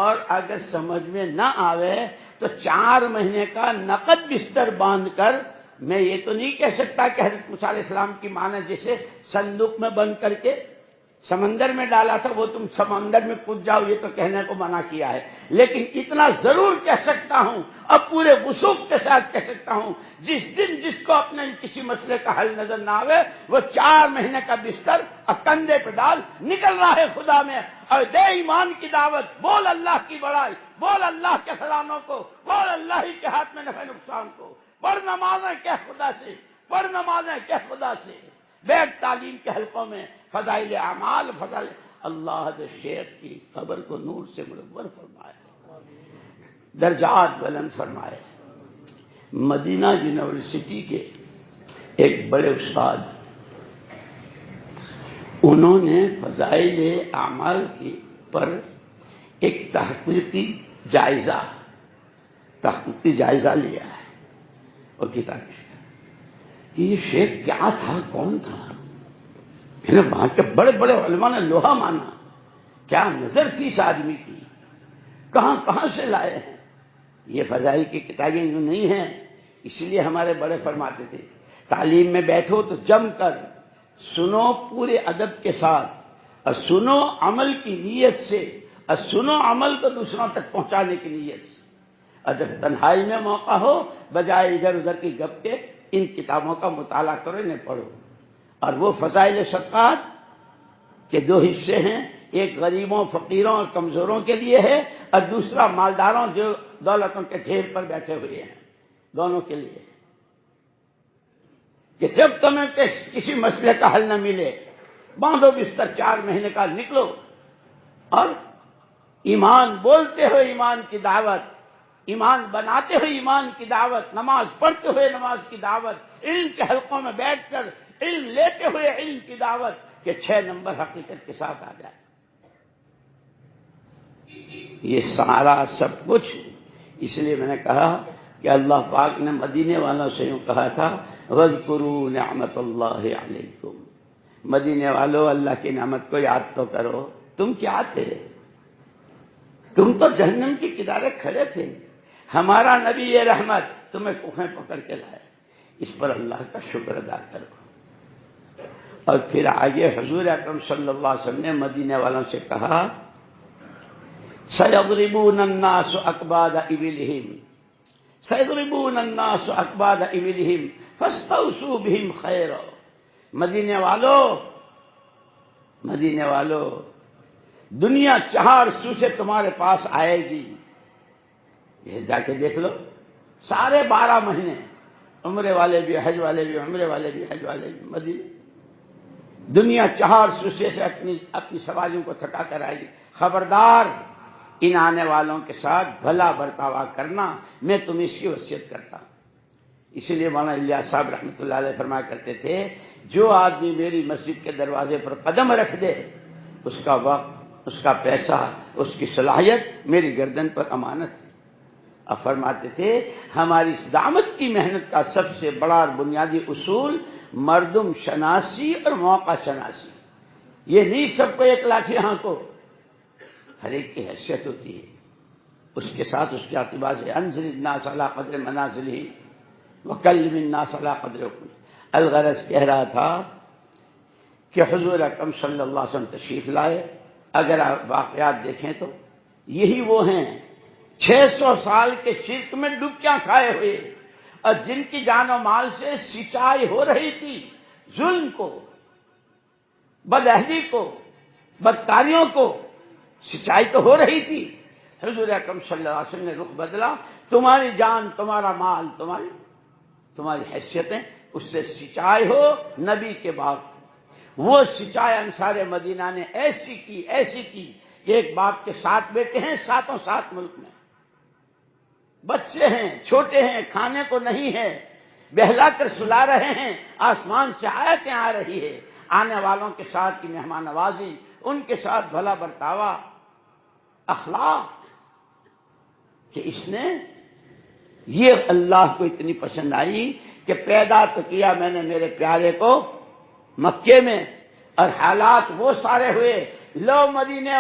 اور اگر سمجھ میں نہ آوے تو 4 مہینے کا نقد بستر باندھ کر، میں یہ تو نہیں کہہ سکتا کہ حضرت موسیٰ علیہ السلام کی ماں نے جیسے صندوق میں بند کر کے سمندر میں ڈالا تھا وہ تم سمندر میں کود جاؤ، یہ تو کہنے کو منع کیا ہے. لیکن اتنا ضرور کہہ سکتا ہوں، اب پورے وثوق کے ساتھ کہہ سکتا ہوں، جس دن جس کو اپنے کسی مسئلے کا حل نظر نہ آوے، وہ 4 مہینے کا بستر اور کندھے پہ ڈال نکل رہا ہے خدا میں، اور دے ایمان کی دعوت. بول اللہ کی بڑائی، بول اللہ کے خزانوں کو، بول اللہ ہی کے ہاتھ میں نفع نقصان کو. پڑھ نمازیں کہہ خدا سے، پڑھ نمازیں کہہ خدا سے. بیٹھ تعلیم کے حلقوں میں فضائل اعمال، فضائل اللہ دے شیخ کی قبر کو نور سے منور فرمائے، درجات بلند فرمائے. مدینہ یونیورسٹی کے ایک بڑے استاد، انہوں نے فضائل اعمال کی پر ایک تحقیقی جائزہ لیا ہے اور کتاب کہ یہ شیخ کیا تھا، کون تھا. وہاں کے بڑے بڑے علماء نے لوہا مانا، کیا نظر تھی اس آدمی کی، کہاں کہاں سے لائے ہیں. یہ فضائل کی کتابیں جو نہیں ہیں، اس لیے ہمارے بڑے فرماتے تھے تعلیم میں بیٹھو تو جم کر سنو پورے ادب کے ساتھ، اور سنو عمل کی نیت سے، اور سنو عمل کو دوسروں تک پہنچانے کی نیت سے، اور جب تنہائی میں موقع ہو بجائے ادھر ادھر کی گپ کے ان کتابوں کا مطالعہ کرو، انہیں پڑھو۔ اور وہ فضائل صدقات کے دو حصے ہیں، ایک غریبوں، فقیروں اور کمزوروں کے لیے ہے، اور دوسرا مالداروں جو دولتوں کے ڈھیر پر بیٹھے ہوئے ہیں، دونوں کے لیے، کہ جب تمہیں کسی مسئلے کا حل نہ ملے باندھو بستر، 4 مہینے کا نکلو اور ایمان بولتے ہوئے ایمان کی دعوت، ایمان بناتے ہوئے ایمان کی دعوت، نماز پڑھتے ہوئے نماز کی دعوت، علم کے حلقوں میں بیٹھ کر علم لیتے ہوئے علم کی دعوت، کہ 6 نمبر حقیقت کے ساتھ آ جائے۔ یہ سارا سب کچھ اس لیے میں نے کہا کہ اللہ پاک نے مدینے والوں سے یوں کہا تھا وَاذْكُرُوا نِعْمَةَ اللَّهِ عَلَيْكُمْ، مدینے والوں اللہ کی نعمت کو یاد تو کرو، تم کیا تھے؟ تم تو جہنم کی کنارے کھڑے تھے، ہمارا نبی یہ رحمت تمہیں کوہیں پکڑ کے لائے، اس پر اللہ کا شکر ادا کرو۔ اور پھر آگے حضور اکرم صلی اللہ علیہ وسلم نے مدینے والوں سے کہا سَيَضْرِبُونَ النَّاسُ أَكْبَادَ إِبِلِهِمْ سَيَضْرِبُونَ النَّاسُ أَكْبَادَ إِبِلِهِمْ فَاسْتَوْصُوا بِهِمْ خَيْرًا۔ مدینے والو دنیا 4 سو سے تمہارے پاس آئے گی، یہ جا کے دیکھ لو، سارے 12 مہینے عمرے والے بھی، حج والے بھی، عمرے والے بھی، حج والے بھی، مدینے دنیا 4 سو سے اپنی سواریوں کو تھکا کر آئے گی۔ خبردار ان آنے والوں کے ساتھ بھلا برتاوا کرنا، میں تمہیں اس کی وصیت کرتا ہوں۔ اسی لیے مولانا الیاس صاحب رحمۃ اللہ علیہ فرمایا کرتے تھے جو آدمی میری مسجد کے دروازے پر قدم رکھ دے، اس کا وقت، اس کا پیسہ، اس کی صلاحیت میری گردن پر امانت ہے۔ اب فرماتے تھے ہماری اس دعوت کی محنت کا سب سے بڑا اور بنیادی اصول مردم شناسی اور موقع شناسی، یہ نہیں سب کو ایک لاٹھی ہانکو، ہر ایک کی حیثیت ہوتی ہے، اس کے ساتھ اس کے اعتبار سے انزل الناس علی قدر منازلہ وکلم الناس علی قدر عقولہ۔ الغرض کہہ رہا تھا کہ حضور اکرم صلی اللہ علیہ وسلم تشریف لائے، اگر آپ واقعات دیکھیں تو یہی وہ ہیں 600 سال کے شرک میں ڈبکیاں کھائے ہوئے، اور جن کی جان و مال سے سچائی ہو رہی تھی، ظلم کو، بدعہدی کو، بدکاریوں کو سچائی تو ہو رہی تھی، حضور اکرم صلی اللہ علیہ وسلم نے رخ بدلا، تمہاری جان، تمہارا مال، تمہاری حیثیتیں، اس سے سچائی ہو نبی کے بعد۔ وہ سچائی انصار مدینہ نے ایسی کی کہ ایک باپ کے 7 بیٹے ہیں، 7 ملک میں، بچے ہیں، چھوٹے ہیں، کھانے کو نہیں ہے، بہلا کر سلا رہے ہیں، آسمان سے آیتیں آ رہی ہے، آنے والوں کے ساتھ کی مہمان نوازی، ان کے ساتھ بھلا برتاوا، اخلاق، کہ اس نے یہ اللہ کو اتنی پسند آئی کہ پیدا تو کیا میں نے میرے پیارے کو مکے میں، اور حالات وہ سارے ہوئے، لو مدینے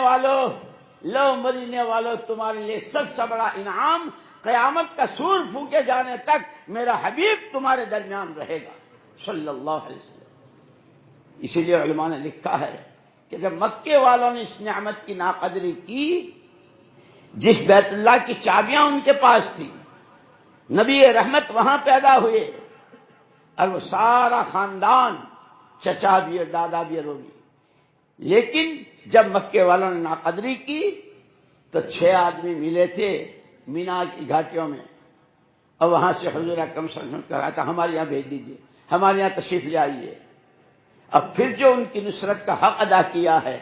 والو تمہارے لیے سب سے بڑا انعام قیامت کا سور پھونکے جانے تک میرا حبیب تمہارے درمیان رہے گا صلی اللہ علیہ وسلم۔ اسی لیے علماء نے لکھا ہے کہ جب مکے والوں نے اس نعمت کی ناقدری کی، جس بیت اللہ کی چابیاں ان کے پاس تھی، نبی رحمت وہاں پیدا ہوئے، اور وہ سارا خاندان، چچا بھی اور دادا بھی اور وہ بھی، لیکن جب مکے والوں نے ناقدری کی تو 6 آدمی ملے تھے مینا کی گھاٹیوں میں، اور وہاں سے حضور اکرم صلی اللہ علیہ وسلم کہا تھا ہمارے یہاں بھیج دیجیے، ہمارے یہاں تشریف لے آئیے۔ اب پھر جو ان کی نصرت کا حق ادا کیا ہے،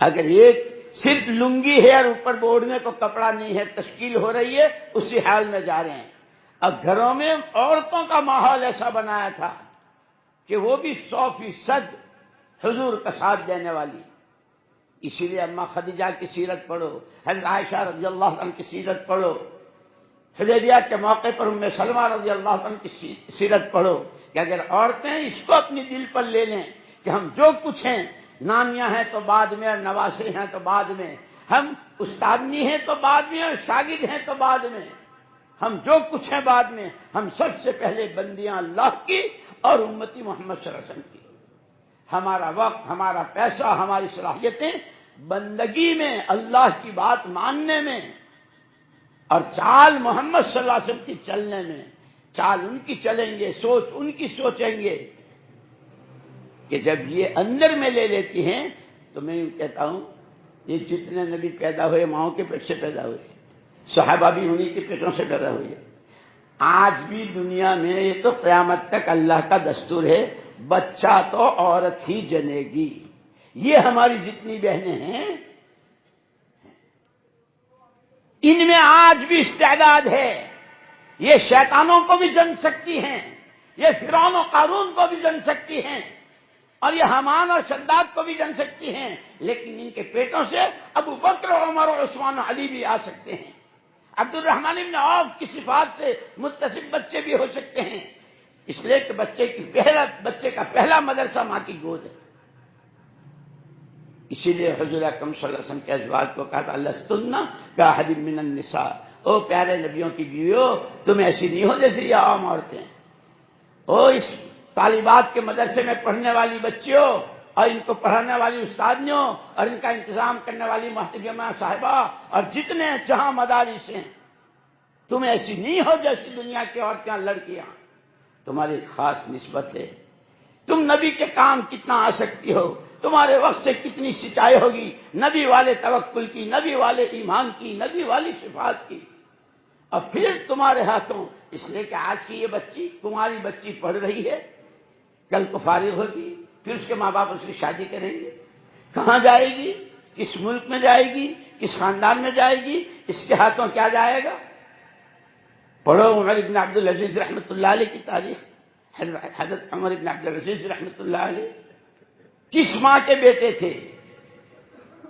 اگر ایک صرف لنگی ہے اور اوپر اوڑھنے کو کپڑا نہیں ہے، تشکیل ہو رہی ہے، اسی حال میں جا رہے ہیں۔ اب گھروں میں عورتوں کا ماحول ایسا بنایا تھا کہ وہ بھی 100% حضور کا ساتھ دینے والی، اسی لیے اماں خدیجہ کی سیرت پڑھو، حضرت عائشہ رضی اللہ عنہ کی سیرت پڑھو، حدیبیہ کے موقع پر ام سلمہ رضی اللہ عنہ کی سیرت پڑھو، کہ اگر عورتیں اس کو اپنی دل پر لے لیں کہ ہم جو کچھ ہیں، نامیاں ہیں تو بعد میں، اور نواسے ہیں تو بعد میں، ہم استادنی ہیں تو بعد میں، اور شاگرد ہیں تو بعد میں، ہم جو کچھ ہیں بعد میں، ہم سب سے پہلے بندیاں اللہ کی اور امتی محمد صلی اللہ علیہ وسلم کی۔ ہمارا وقت، ہمارا پیسہ، ہماری صلاحیتیں بندگی میں، اللہ کی بات ماننے میں، اور چال محمد صلی اللہ علیہ وسلم کی چلنے میں. چال ان کی چلیں گے، سوچ ان کی سوچیں گے کہ جب یہ اندر میں لے لیتی ہیں تو میں یوں کہتا ہوں یہ جتنے نبی پیدا ہوئے ماؤں کے پیٹ سے پیدا ہوئے، صحابہ بھی انہی کے پیٹوں سے پیدا ہوئے. آج بھی دنیا میں یہ تو قیامت تک اللہ کا دستور ہے، بچہ تو عورت ہی جنے گی. یہ ہماری جتنی بہنیں ہیں ان میں آج بھی استعداد ہے. یہ شیطانوں کو بھی جن سکتی ہیں، یہ فرعون و قارون کو بھی جن سکتی ہیں، اور یہ حمان اور شداد کو بھی جن سکتی ہیں، لیکن ان کے پیٹوں سے ابو بکر، عمر اور عثمان و علی بھی آ سکتے ہیں. عبد الرحمن بن عوف کی صفات سے متصف بچے بھی ہو سکتے ہیں، اس لیے کہ بچے کا پہلا مدرسہ ماں کی گود ہے. اسی لیے حضور اکرم صلی اللہ علیہ وسلم کے ازواج کو کہا تھا لستن کاحد من النساء، او پیارے نبیوں کی بیویوں تم ایسی نہیں ہو جیسے یہ عام عورتیں. او اس طالبات کے مدرسے میں پڑھنے والی بچیوں اور ان کو پڑھانے والی استادیوں اور ان کا انتظام کرنے والی محترمہ صاحبہ اور جتنے جہاں مدارس ہیں، تم ایسی نہیں ہو جیسی دنیا کی عورتیں لڑکیاں. تمہاری خاص نسبت ہے. تم نبی کے کام کتنا آ سکتی ہو، تمہارے وقت سے کتنی سچائی ہوگی، نبی والے توکل کی، نبی والے ایمان کی، نبی والی صفات کی. اور پھر تمہارے ہاتھوں، اس لیے کہ آج کی یہ بچی، تمہاری بچی پڑھ رہی ہے، کل کو فارغ ہوگی، پھر اس کے ماں باپ اس کی شادی کریں گے. کہاں جائے گی، کس ملک میں جائے گی، کس خاندان میں جائے گی، اس کے ہاتھوں کیا جائے گا. پڑھو عمر بن عبد العزیز رحمۃ اللہ علیہ کی تاریخ. حضرت عمر بن عبد العزیز رحمۃ اللہ علیہ کس ماں کے بیٹے تھے،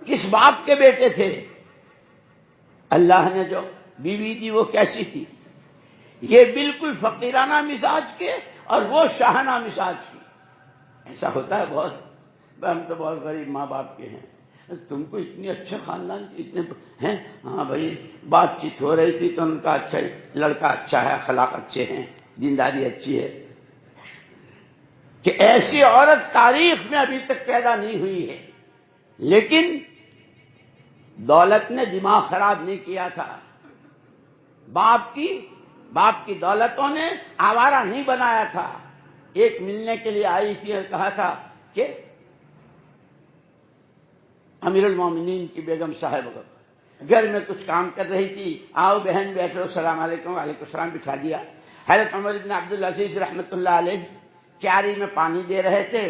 کس باپ کے بیٹے تھے. اللہ نے جو بیوی دی وہ کیسی تھی، یہ بالکل فقیرانہ مزاج کے اور وہ شاہانہ مزاج کی. ایسا ہوتا ہے بہت، ہم تو بہت غریب ماں باپ کے ہیں، تم کو اتنی اچھے خاندان کے اتنے ہیں. ہاں بھائی، بات چیت ہو رہی تھی تو ان کا اچھا لڑکا اچھا ہے، اخلاق اچھے ہیں، دینداری اچھی ہے. کہ ایسی عورت تاریخ میں ابھی تک پیدا نہیں ہوئی ہے. لیکن دولت نے دماغ خراب نہیں کیا تھا، باپ کی دولتوں نے آوارہ نہیں بنایا تھا. ایک ملنے کے لیے آئی تھی اور کہا تھا کہ امیر المومنین کی بیگم صاحب گھر میں کچھ کام کر رہی تھی، آؤ بہن بیٹھو، السلام علیکم. وعلیکم السلام. بٹھا دیا. حضرت عمر بن عبد العزیز رحمۃ اللہ علیہ کیاری میں پانی دے رہے تھے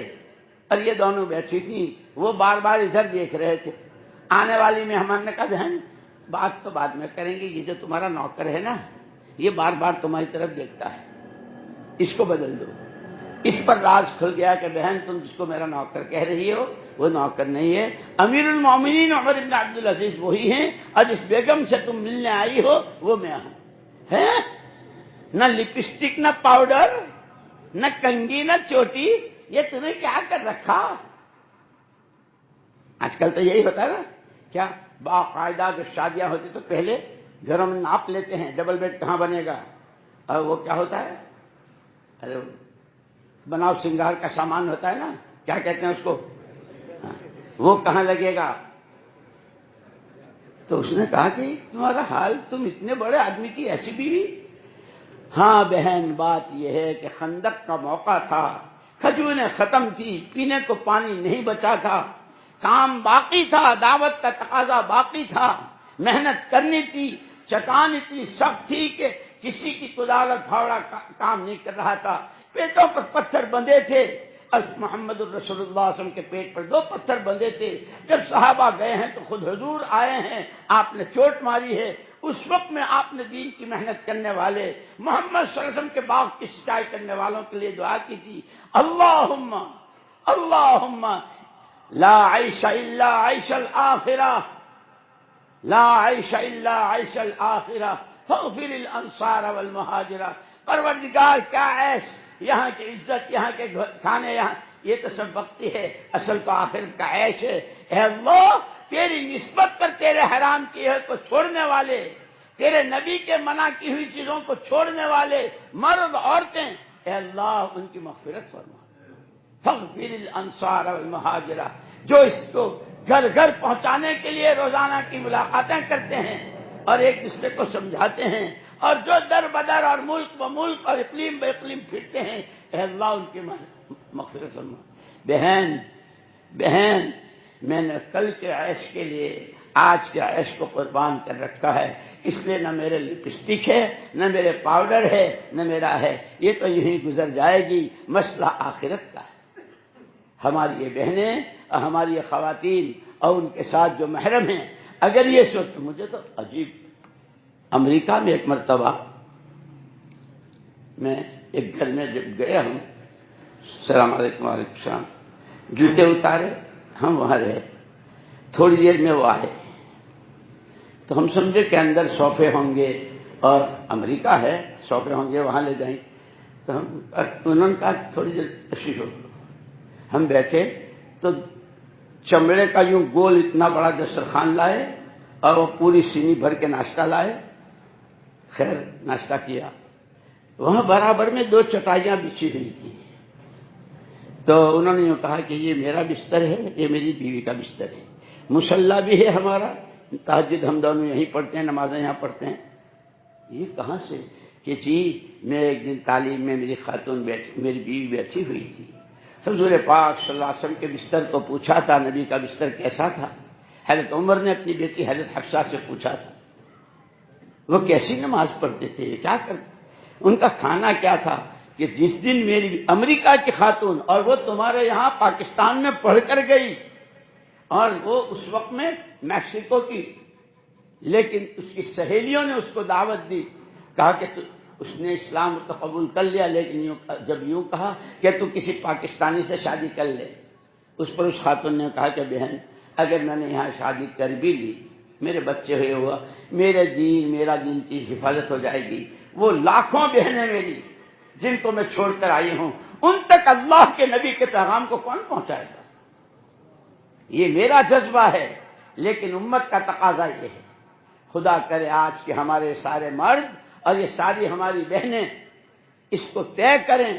اور یہ دونوں بیٹھی تھیں. وہ بار بار ادھر دیکھ رہے تھے. آنے والی مہمان نے کہا بہن بات تو بعد میں کریں گے، یہ جو تمہارا نوکر ہے نا یہ بار بار تمہاری طرف دیکھتا ہے، اس کو بدل دو. اس پر راز کھل گیا کہ بہن تم جس کو میرا نوکر کہہ رہی ہو وہ نوکر نہیں ہے، امیر المومنین عمر بن عبد العزیز وہی ہیں، اور جس بیگم سے تم ملنے آئی ہو وہ میں ہوں. ہے نہ لپسٹک، نہ پاؤڈر، نہ کنگھی، نہ چوٹی، یہ تمہیں کیا کر رکھا. آج کل تو یہی ہوتا ہے نا، کیا باقاعدہ جو شادیاں ہوتی تو پہلے گھروں میں ناپ لیتے ہیں ڈبل بیڈ کہاں بنے گا، اور وہ کیا ہوتا ہے، ارے بناؤ سنگار کا سامان ہوتا ہے نا، کیا کہتے ہیں اس کو، وہ کہاں لگے گا. تو اس نے کہا کہ تمہارا حال، تم اتنے بڑے آدمی کی ایسی بیوی. ہاں بہن بات یہ ہے کہ خندق کا موقع تھا، کھجوریں ختم تھی، پینے کو پانی نہیں بچا تھا، کام باقی تھا، دعوت کا تقاضا باقی تھا، محنت کرنی تھی. چٹان اتنی سخت تھی کہ کسی کی کدال اور پھاوڑا کام نہیں کر رہا تھا. پیٹوں پر پتھر بندھے تھے، محمد الرسول اللہ صلی اللہ علیہ وسلم کے پیٹ پر 2 پتھر بندھے تھے. جب صحابہ گئے ہیں تو خود حضور آئے ہیں، آپ نے چوٹ ماری ہے. اس وقت میں آپ نے دین کی محنت کرنے والے محمد صلی اللہ علیہ وسلم کے باغ کی سچائی کرنے والوں کے لیے دعا کی تھی. اللہم لا عیش الا عیش الآخرہ، لا عیش الا عیش الآخرہ فاغفر الانصار والمہاجرہ. پروردگار کیا عیش، یہاں کی عزت، یہاں کے کھانے، یہاں یہ تو سب وقتی ہے، اصل تو آخرت کا عیش ہے. اے اللہ تیری نسبت پر تیرے حرام کیے ہوئے کو چھوڑنے والے، تیرے نبی کے منع کی ہوئی چیزوں کو چھوڑنے والے مرد عورتیں، اے اللہ ان کی مغفرت فرما. فاغفر الانصار والمہاجرہ، جو اس کو گھر گھر پہنچانے کے لیے روزانہ کی ملاقاتیں کرتے ہیں اور ایک دوسرے کو سمجھاتے ہیں، اور جو در بدر اور ملک و ملک اور اقلیم بہ اقلیم پھرتے ہیں، اے اللہ ان کی مغفرت فرما۔ بہن میں نے کل کے عیش کے لیے آج کے عیش کو قربان کر رکھا ہے، اس لیے نہ میرے لپسٹک ہے، نہ میرے پاؤڈر ہے، نہ میرا ہے، یہ تو یہیں گزر جائے گی، مسئلہ آخرت کا ہے۔ ہماری یہ بہنیں اور ہماری یہ خواتین اور ان کے ساتھ جو محرم ہیں، اگر یہ سوچ، مجھے تو عجیب، امریکہ میں ایک مرتبہ میں ایک گھر میں جب گیا ہوں، السلام علیکم، وعلیکم السلام، جوتے اتارے، ہم وہاں رہے، تھوڑی دیر میں وہ آئے تو ہم سمجھے کہ اندر صوفے ہوں گے اور امریکہ ہے، صوفے ہوں گے، وہاں لے جائیں، تو انہوں نے کہا تھوڑی دیر تشریف ہو۔ ہم بیٹھے تو چمڑے کا یوں گول اتنا بڑا دسترخوان لائے اور وہ پوری سینی بھر کے ناشتہ لائے۔ خیر ناشتہ کیا، وہاں برابر میں 2 چٹائیاں بچھی ہوئی تھیں، تو انہوں نے یوں کہا کہ یہ میرا بستر ہے، یہ میری بیوی کا بستر ہے، مصلی بھی ہے ہمارا، تہجد ہم دونوں یہیں پڑھتے ہیں، نمازیں یہاں پڑھتے ہیں۔ یہ کہاں سے؟ کہ جی میں ایک دن تعلیم میں میری خاتون میری بیوی بیٹھی ہوئی تھی، حضور پاک صلی اللہ علیہ وسلم کے بستر کو پوچھا تھا، نبی کا بستر کیسا تھا؟ حضرت عمر نے اپنی بیٹی حضرت حفصہ سے پوچھا تھا وہ کیسی نماز پڑھتے تھے، کیا کرتے، ان کا کھانا کیا تھا، کہ جس دن میری امریکہ کی خاتون، اور وہ تمہارے یہاں پاکستان میں پڑھ کر گئی، اور وہ اس وقت میں میکسیکو کی، لیکن اس کی سہیلیوں نے اس کو دعوت دی، کہا کہ اس نے اسلام تو قبول کر لیا، لیکن جب یوں کہا کہ تو کسی پاکستانی سے شادی کر لے، اس پر اس خاتون نے کہا کہ بہن اگر میں نے یہاں شادی کر بھی لی، میرے بچے ہوئے ہوا، میرا دین کی حفاظت ہو جائے گی، وہ لاکھوں بہنیں میری جن کو میں چھوڑ کر آئی ہوں، ان تک اللہ کے نبی کے پیغام کو کون پہنچائے گا؟ یہ میرا جذبہ ہے، لیکن امت کا تقاضا یہ ہے۔ خدا کرے آج کے ہمارے سارے مرد اور یہ ساری ہماری بہنیں اس کو طے کریں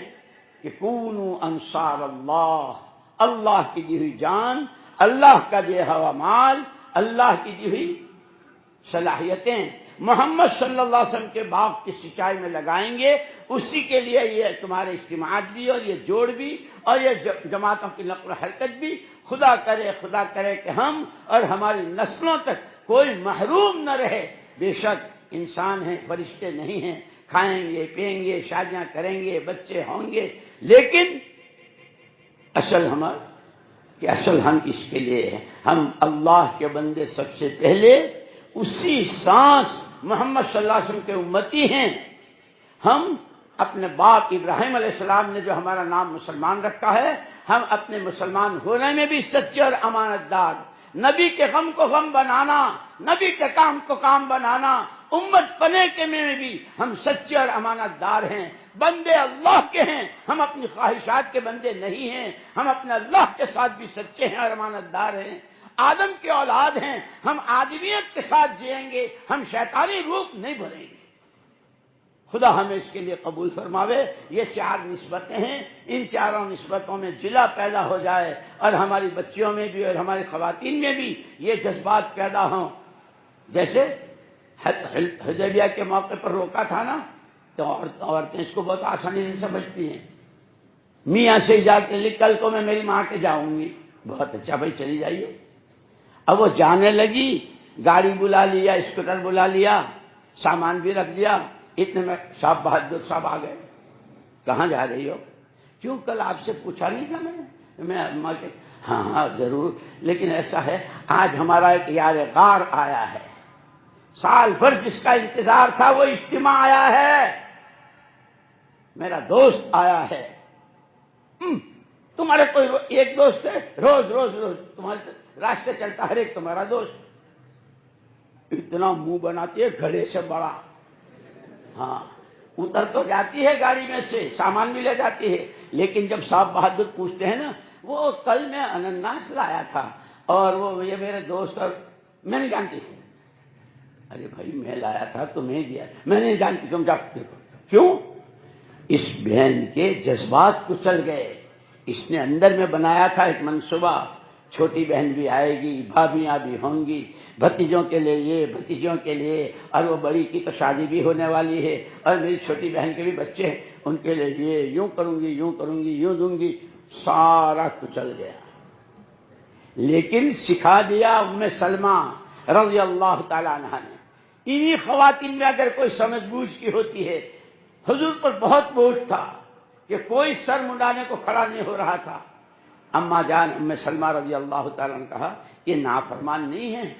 کہ کونوا انصار اللہ، اللہ کی دی ہوئی جان، اللہ کا دیا ہوا مال، اللہ کی دی ہوئی صلاحیتیں محمد صلی اللہ علیہ وسلم کے باغ کی سچائی میں لگائیں گے۔ اسی کے لیے یہ تمہارے اجتماعات بھی اور یہ جوڑ بھی اور یہ جماعتوں کی نقل و حرکت بھی، خدا کرے کہ ہم اور ہماری نسلوں تک کوئی محروم نہ رہے۔ بے شک انسان ہیں، فرشتے نہیں ہیں، کھائیں گے پئیں گے، شادیاں کریں گے، بچے ہوں گے، لیکن اصل ہم اس کے لیے ہیں، ہم اللہ کے بندے سب سے پہلے اسی سانس محمد صلی اللہ علیہ وسلم کے امتی ہیں۔ ہم اپنے باپ ابراہیم علیہ السلام نے جو ہمارا نام مسلمان رکھا ہے، ہم اپنے مسلمان ہونے میں بھی سچے اور امانت دار، نبی کے غم کو غم بنانا، نبی کے کام کو کام بنانا، امت پنے کے میں بھی ہم سچے اور امانت دار ہیں، بندے اللہ کے ہیں، ہم اپنی خواہشات کے بندے نہیں ہیں، ہم اپنے اللہ کے ساتھ بھی سچے ہیں اور امانت دار ہیں، آدم کے اولاد ہیں، ہم آدمیت کے ساتھ جئیں گے، ہم شیطانی روپ نہیں بھریں گے۔ خدا ہمیں اس کے لیے قبول فرماوے۔ یہ 4 نسبتیں ہیں، ان چاروں نسبتوں میں جلا پیدا ہو جائے اور ہماری بچیوں میں بھی اور ہماری خواتین میں بھی یہ جذبات پیدا ہوں۔ جیسے حدیبیہ کے موقع پر روکا تھا نا، تو عورتیں اس کو بہت آسانی سے سمجھتی ہیں، میاں سے اجازت لی، کل کو میں میری ماں کے جاؤں گی، بہت اچھا بھائی چلی جائیے۔ اب وہ جانے لگی، گاڑی بلا لیا، اسکوٹر بلا لیا، سامان بھی رکھ دیا، اتنے میں صاحب بہادر صاحب آ گئے، کہاں جا رہی ہو؟ کیوں کل آپ سے پوچھا نہیں تھا میں اماں کے، ہاں ضرور، لیکن ایسا ہے آج ہمارا ایک یار غار آیا ہے، سال بھر جس کا انتظار تھا وہ اجتماع آیا ہے، میرا دوست آیا ہے۔ تمہارے کوئی ایک دوست ہے؟ روز تمہارے راستے چلتا ہر ایک تمہارا دوست، اتنا منہ بناتی ہے گھڑے سے بڑا، ہاں اتر تو جاتی ہے گاڑی میں سے، سامان بھی لے جاتی ہے، لیکن جب صاحب بہادر پوچھتے ہیں نا، وہ کل میں انناس لایا تھا اور وہ یہ میرے دوست، اور میں نہیں جانتی، ارے بھائی میں لایا تھا تو میں دیا، میں نہیں جانتی، تم جاتے ہو کیوں؟ اس بہن کے جذبات کچل گئے، اس نے اندر میں بنایا تھا ایک منصوبہ چھوٹی بہن بھی آئے گی، بھابیاں بھی ہوں گی، بھتیجوں کے لیے یہ، بھتیجوں کے لیے، اور وہ بڑی کی تو شادی بھی ہونے والی ہے، اور میری چھوٹی بہن کے بھی بچے ہیں، ان کے لیے یہ، یوں کروں گی، یوں کروں گی، یوں دوں گی، سارا کچل گیا۔ لیکن سکھا دیا ام سلمہ رضی اللہ تعالی عنہ نے۔ انہی خواتین میں اگر کوئی سمجھ بوجھ کی ہوتی ہے، حضور پر بہت بوجھ تھا کہ کوئی سر منڈانے کو کھڑا نہیں ہو رہا تھا۔ اما جان ام سلمہ رضی اللہ تعالیٰ نے کہا یہ نافرمان نہیں ہیں،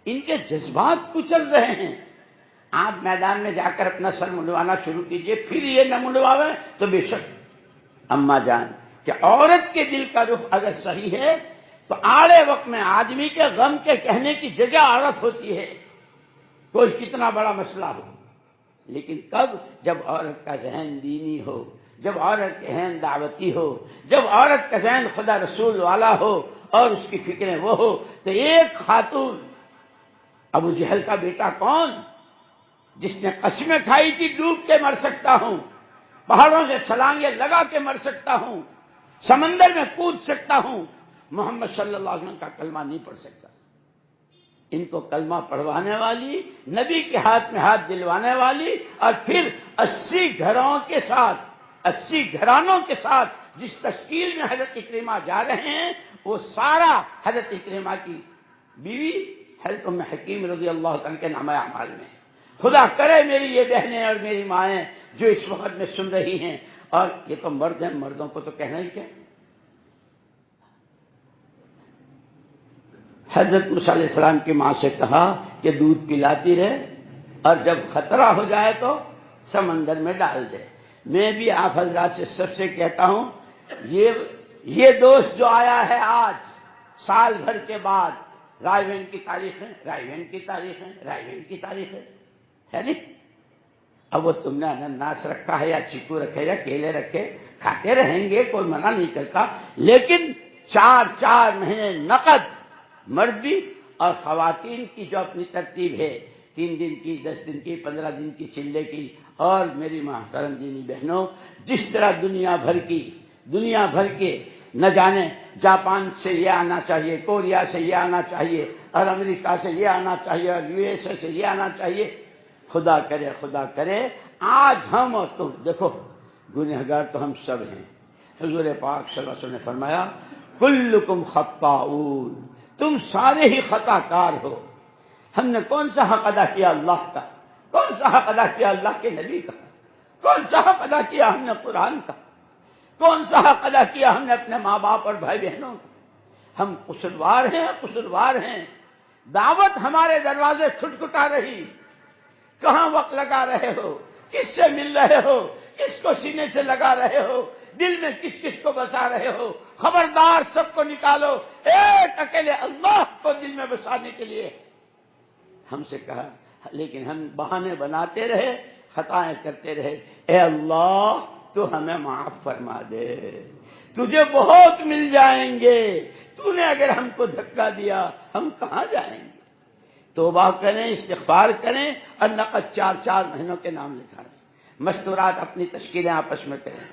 ان کے جذبات کچل رہے ہیں، آپ میدان میں جا کر اپنا سر منڈوانا شروع کیجئے، پھر یہ نہ منڈواویں تو بے شک اما جان کہ عورت کے دل کا رخ اگر صحیح ہے تو آڑے وقت میں آدمی کے غم کے کہنے کی جگہ عورت ہوتی ہے، کوئی کتنا بڑا مسئلہ ہو۔ لیکن کب؟ جب عورت کا ذہن دینی ہو، جب عورت کا ذہن دعوتی ہو، جب عورت کا ذہن خدا رسول والا ہو اور اس کی فکریں وہ ہو۔ تو ایک خاتون، ابو جہل کا بیٹا کون، جس نے قسمیں کھائی تھی ڈوب کے مر سکتا ہوں، پہاڑوں سے چھلانگیں لگا کے مر سکتا ہوں، سمندر میں کود سکتا ہوں، محمد صلی اللہ علیہ وسلم کا کلمہ نہیں پڑھ سکتا۔ ان کو کلمہ پڑھوانے والی، نبی کے ہاتھ میں ہاتھ دلوانے والی، اور پھر 80 گھروں کے ساتھ، 80 گھرانوں کے ساتھ جس تشکیل میں حضرت اکرمہ جا رہے ہیں، وہ سارا حضرت اکرمہ کی بیوی حضرت ام حکیم رضی اللہ تعالیٰ کے نامہ اعمال میں۔ خدا کرے میری یہ بہنیں اور میری مائیں جو اس وقت میں سن رہی ہیں، اور یہ تو مرد ہیں، مردوں کو تو کہنا ہی کیا۔ حضرت موسیٰ علیہ السلام کی ماں سے کہا کہ دودھ پلاتی رہے اور جب خطرہ ہو جائے تو سمندر میں ڈال دے۔ میں بھی آپ حضرات سے سب سے کہتا ہوں، یہ دوست جو آیا ہے آج سال بھر کے بعد، رائے وین کی تاریخ ہے، رائے وین کی تاریخ ہے، رائے وین کی تاریخ ہے نہیں؟ اب وہ تم نے انناس رکھا ہے یا چیکو رکھے یا کیلے رکھے، کھاتے رہیں گے، کوئی منع نہیں کرتا، لیکن 4 مہینے نقد، مرد بھی اور خواتین کی جو اپنی ترتیب ہے، 3 دن کی، 10 دن کی، 15 دن کی چلے کی۔ اور میری محترم دینی بہنوں، جس طرح دنیا بھر کے نہ جانے جاپان سے یہ آنا چاہیے، کوریا سے یہ آنا چاہیے، اور امریکہ سے یہ آنا چاہیے، اور USA سے یہ آنا چاہیے، خدا کرے آج ہم اور تم، دیکھو گنہگار تو ہم سب ہیں۔ حضور پاک صلی اللہ علیہ وسلم نے فرمایا کلکم خطاؤون، تم سارے ہی خطا کار ہو۔ ہم نے کون سا حق ادا کیا اللہ کا؟ کون سا حق ادا کیا اللہ کے نبی کا؟ کون سا حق ادا کیا ہم نے قرآن کا؟ کون سا حق ادا کیا ہم نے اپنے ماں باپ اور بھائی بہنوں کا؟ ہم قصوروار ہیں۔ دعوت ہمارے دروازے کھٹکھٹا رہی، کہاں وقت لگا رہے ہو، کس سے مل رہے ہو، کس کو سینے سے لگا رہے ہو، دل میں کس کو بسا رہے ہو؟ خبردار سب کو نکالو، ایک اکیلے اللہ کو دل میں بسانے کے لیے ہم سے کہا۔ لیکن ہم بہانے بناتے رہے، خطائیں کرتے رہے۔ اے اللہ تو ہمیں معاف فرما دے، تجھے بہت مل جائیں گے، تو نے اگر ہم کو دھکا دیا ہم کہاں جائیں گے؟ توبہ کریں، استغفار کریں، اور نقد 4 مہینوں کے نام لکھائیں، مستورات اپنی تشکیلیں آپس میں کریں۔